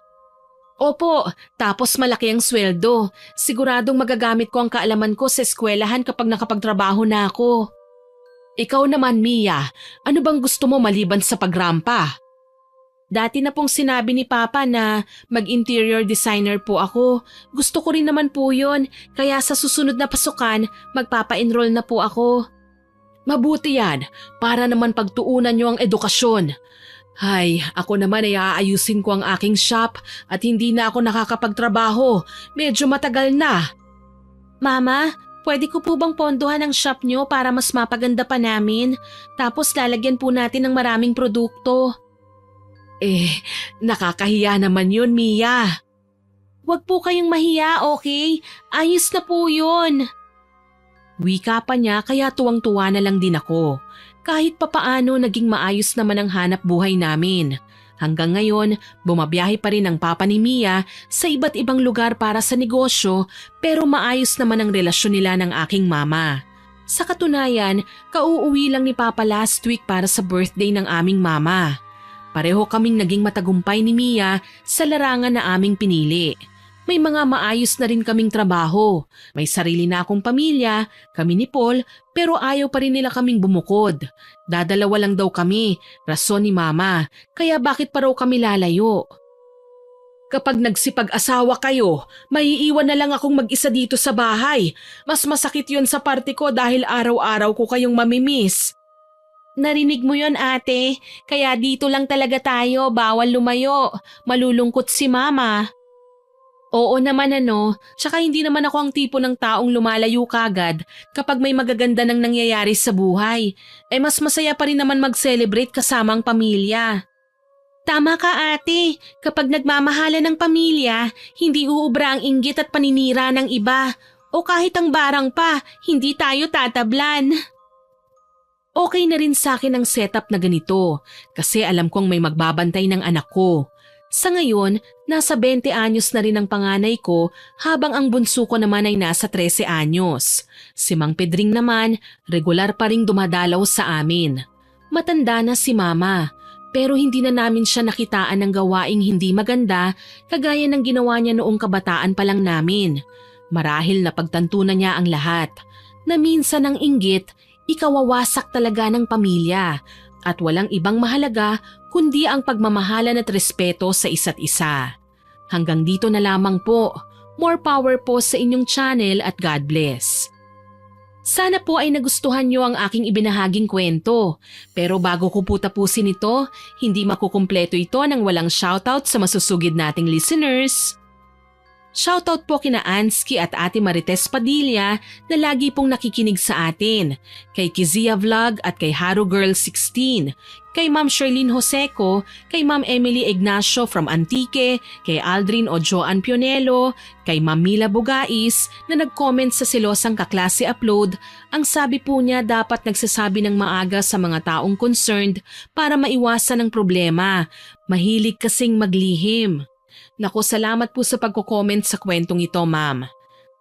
Opo, tapos malaki ang sweldo. Siguradong magagamit ko ang kaalaman ko sa eskwelahan kapag nakapagtrabaho na ako. Ikaw naman, Mia, ano bang gusto mo maliban sa pagrampa? Dati na pong sinabi ni Papa na mag-interior designer po ako. Gusto ko rin naman po yun, kaya sa susunod na pasukan, magpapa-enroll na po ako. Mabuti yan, para naman pagtuunan nyo ang edukasyon. Ay, ako naman ay aayusin ko ang aking shop at hindi na ako nakakapagtrabaho. Medyo matagal na. Mama, pwede ko po bang pondohan ang shop nyo para mas mapaganda pa namin? Tapos lalagyan po natin ng maraming produkto. Nakakahiya naman yun, Mia. Huwag po kayong mahiya, okay? Ayos na po yun. Wika pa niya kaya tuwang-tuwa na lang din ako. Kahit papaano naging maayos naman ang hanap buhay namin. Hanggang ngayon, bumabiyahe pa rin ang papa ni Mia sa iba't ibang lugar para sa negosyo pero maayos naman ang relasyon nila ng aking mama. Sa katunayan, kauuwi lang ni Papa last week para sa birthday ng aming mama. Pareho kaming naging matagumpay ni Mia sa larangan na aming pinili. May mga maayos na rin kaming trabaho. May sarili na akong pamilya, kami ni Paul, pero ayaw pa rin nila kaming bumukod. Dadalawa lang daw kami, rason ni Mama, kaya bakit pa raw kami lalayo? Kapag nagsipag-asawa kayo, maiiwan na lang akong mag-isa dito sa bahay. Mas masakit yon sa parte ko dahil araw-araw ko kayong mamimiss. Narinig mo yon ate, kaya dito lang talaga tayo, bawal lumayo. Malulungkot si Mama. Oo naman tsaka hindi naman ako ang tipo ng taong lumalayo kagad kapag may magaganda nang nangyayari sa buhay. Mas masaya pa rin naman mag-celebrate kasama ang pamilya. Tama ka ate, kapag nagmamahala ng pamilya, hindi uubra ang inggit at paninira ng iba. O kahit ang barang pa, hindi tayo tatablan. Okay na rin sa akin ang setup na ganito kasi alam kong may magbabantay ng anak ko. Sa ngayon, nasa 20 anyos na rin ang panganay ko habang ang bunso ko naman ay nasa 13 anyos. Si Mang Pedring naman, regular pa ring dumadalaw sa amin. Matanda na si Mama, pero hindi na namin siya nakitaan ng gawaing hindi maganda kagaya ng ginawa niya noong kabataan pa lang namin. Marahil napagtanto na niya ang lahat, na minsan ang inggit, ikawawasak talaga ng pamilya at walang ibang mahalaga kundi ang pagmamahalan at respeto sa isa't isa. Hanggang dito na lamang po. More power po sa inyong channel at God bless. Sana po ay nagustuhan niyo ang aking ibinahaging kwento. Pero bago ko po tapusin ito, hindi makukumpleto ito nang walang shoutout sa masusugid nating listeners. Shoutout po kina Ansky at Ate Marites Padilla na lagi pong nakikinig sa atin, kay Kizia Vlog at kay Haro Girl 16, kay Ma'am Sherlyn Joseco, kay Ma'am Emily Ignacio from Antique, kay Aldrin o Joan Pionelo, kay Ma'am Mila Bugais na nag-comment sa Silosang Kaklase Upload. Ang sabi po niya dapat nagsasabi ng maaga sa mga taong concerned para maiwasan ang problema. Mahilig kasing maglihim. Naku, salamat po sa pagko-comment sa kwentong ito, ma'am.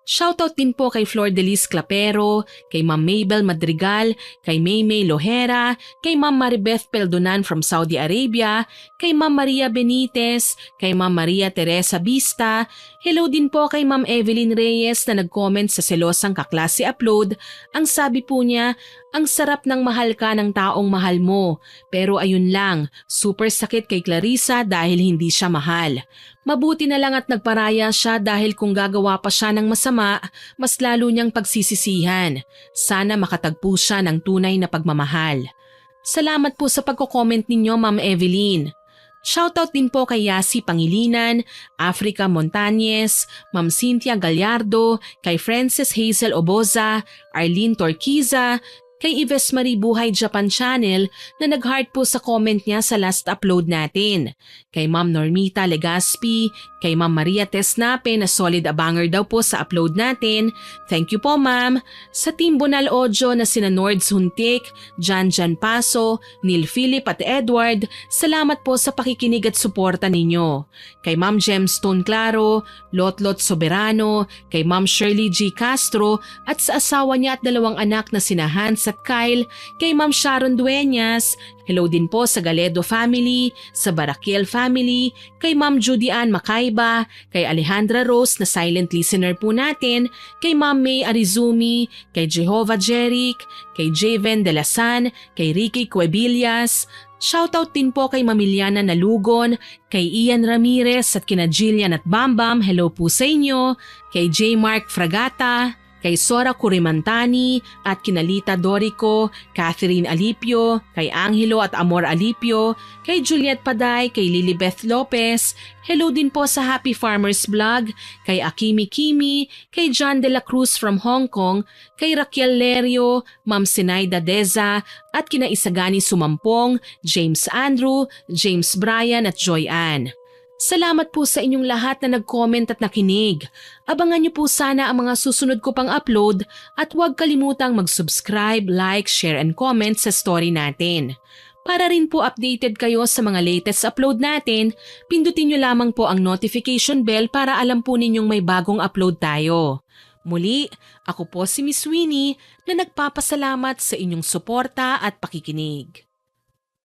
Shoutout din po kay Flor Delis Clapero, kay Ma'am Mabel Madrigal, kay Maymay Lohera, kay Ma'am Maribeth Peldonan from Saudi Arabia, kay Ma'am Maria Benitez, kay Ma'am Maria Teresa Vista. Hello din po kay Ma'am Evelyn Reyes na nag-comment sa Selosang Kaklase Upload. Ang sabi po niya, ang sarap ng mahal ka ng taong mahal mo. Pero ayun lang, super sakit kay Clarissa dahil hindi siya mahal. Mabuti na lang at nagparaya siya dahil kung gagawa pa siya ng masama, mas lalo niyang pagsisisihan. Sana makatagpo siya ng tunay na pagmamahal. Salamat po sa pagko-comment ninyo, Ma'am Evelyn. Shoutout din po kay Yasi Pangilinan, Africa Montañez, Ma'am Cynthia Gallardo, kay Frances Hazel Oboza, Arlene Torquiza, kay Ives Marie Buhay Japan Channel na nag-heart po sa comment niya sa last upload natin. Kay Ma'am Normita Legaspi, kay Ma'am Maria Tesnape na solid abanger daw po sa upload natin. Thank you po ma'am. Sa Team Bonal Audio na sina Nords Huntik, Jan Paso, Neil Philip at Edward, salamat po sa pakikinig at suporta ninyo. Kay Ma'am Gemstone Claro, Lotlot Soberano, kay Ma'am Shirley G. Castro at sa asawa niya at 2 anak na sina Hans at Kyle, kay Ma'am Sharon Dueñas, hello din po sa Galedo family, sa Barakiel family, kay Ma'am Judy Ann Makaiba, kay Alejandra Rose na silent listener po natin, kay Ma'am May Arizumi, kay Jehovah Jeric, kay Javen De La San, kay Ricky Cuebillas. Shoutout din po kay Mamiliana Nalugon, kay Ian Ramirez at kina Jillian at Bambam, hello po sa inyo, kay J. Mark Fragata, kay Sora Curimantani at kinalita Dorico, Catherine Alipio, kay Angelo at Amor Alipio, kay Juliet Paday, kay Lilibeth Lopez, hello din po sa Happy Farmers Vlog, kay Akimi Kimi, kay John De La Cruz from Hong Kong, kay Raquel Lerio, Ma'am Sinaida Deza, at kina Isagani Sumampong, James Andrew, James Brian at Joy Ann. Salamat po sa inyong lahat na nag-comment at nakinig. Abangan niyo po sana ang mga susunod ko pang upload at huwag kalimutang mag-subscribe, like, share and comment sa story natin. Para rin po updated kayo sa mga latest upload natin, pindutin niyo lamang po ang notification bell para alam po ninyong may bagong upload tayo. Muli, ako po si Miss Winnie na nagpapasalamat sa inyong suporta at pakikinig.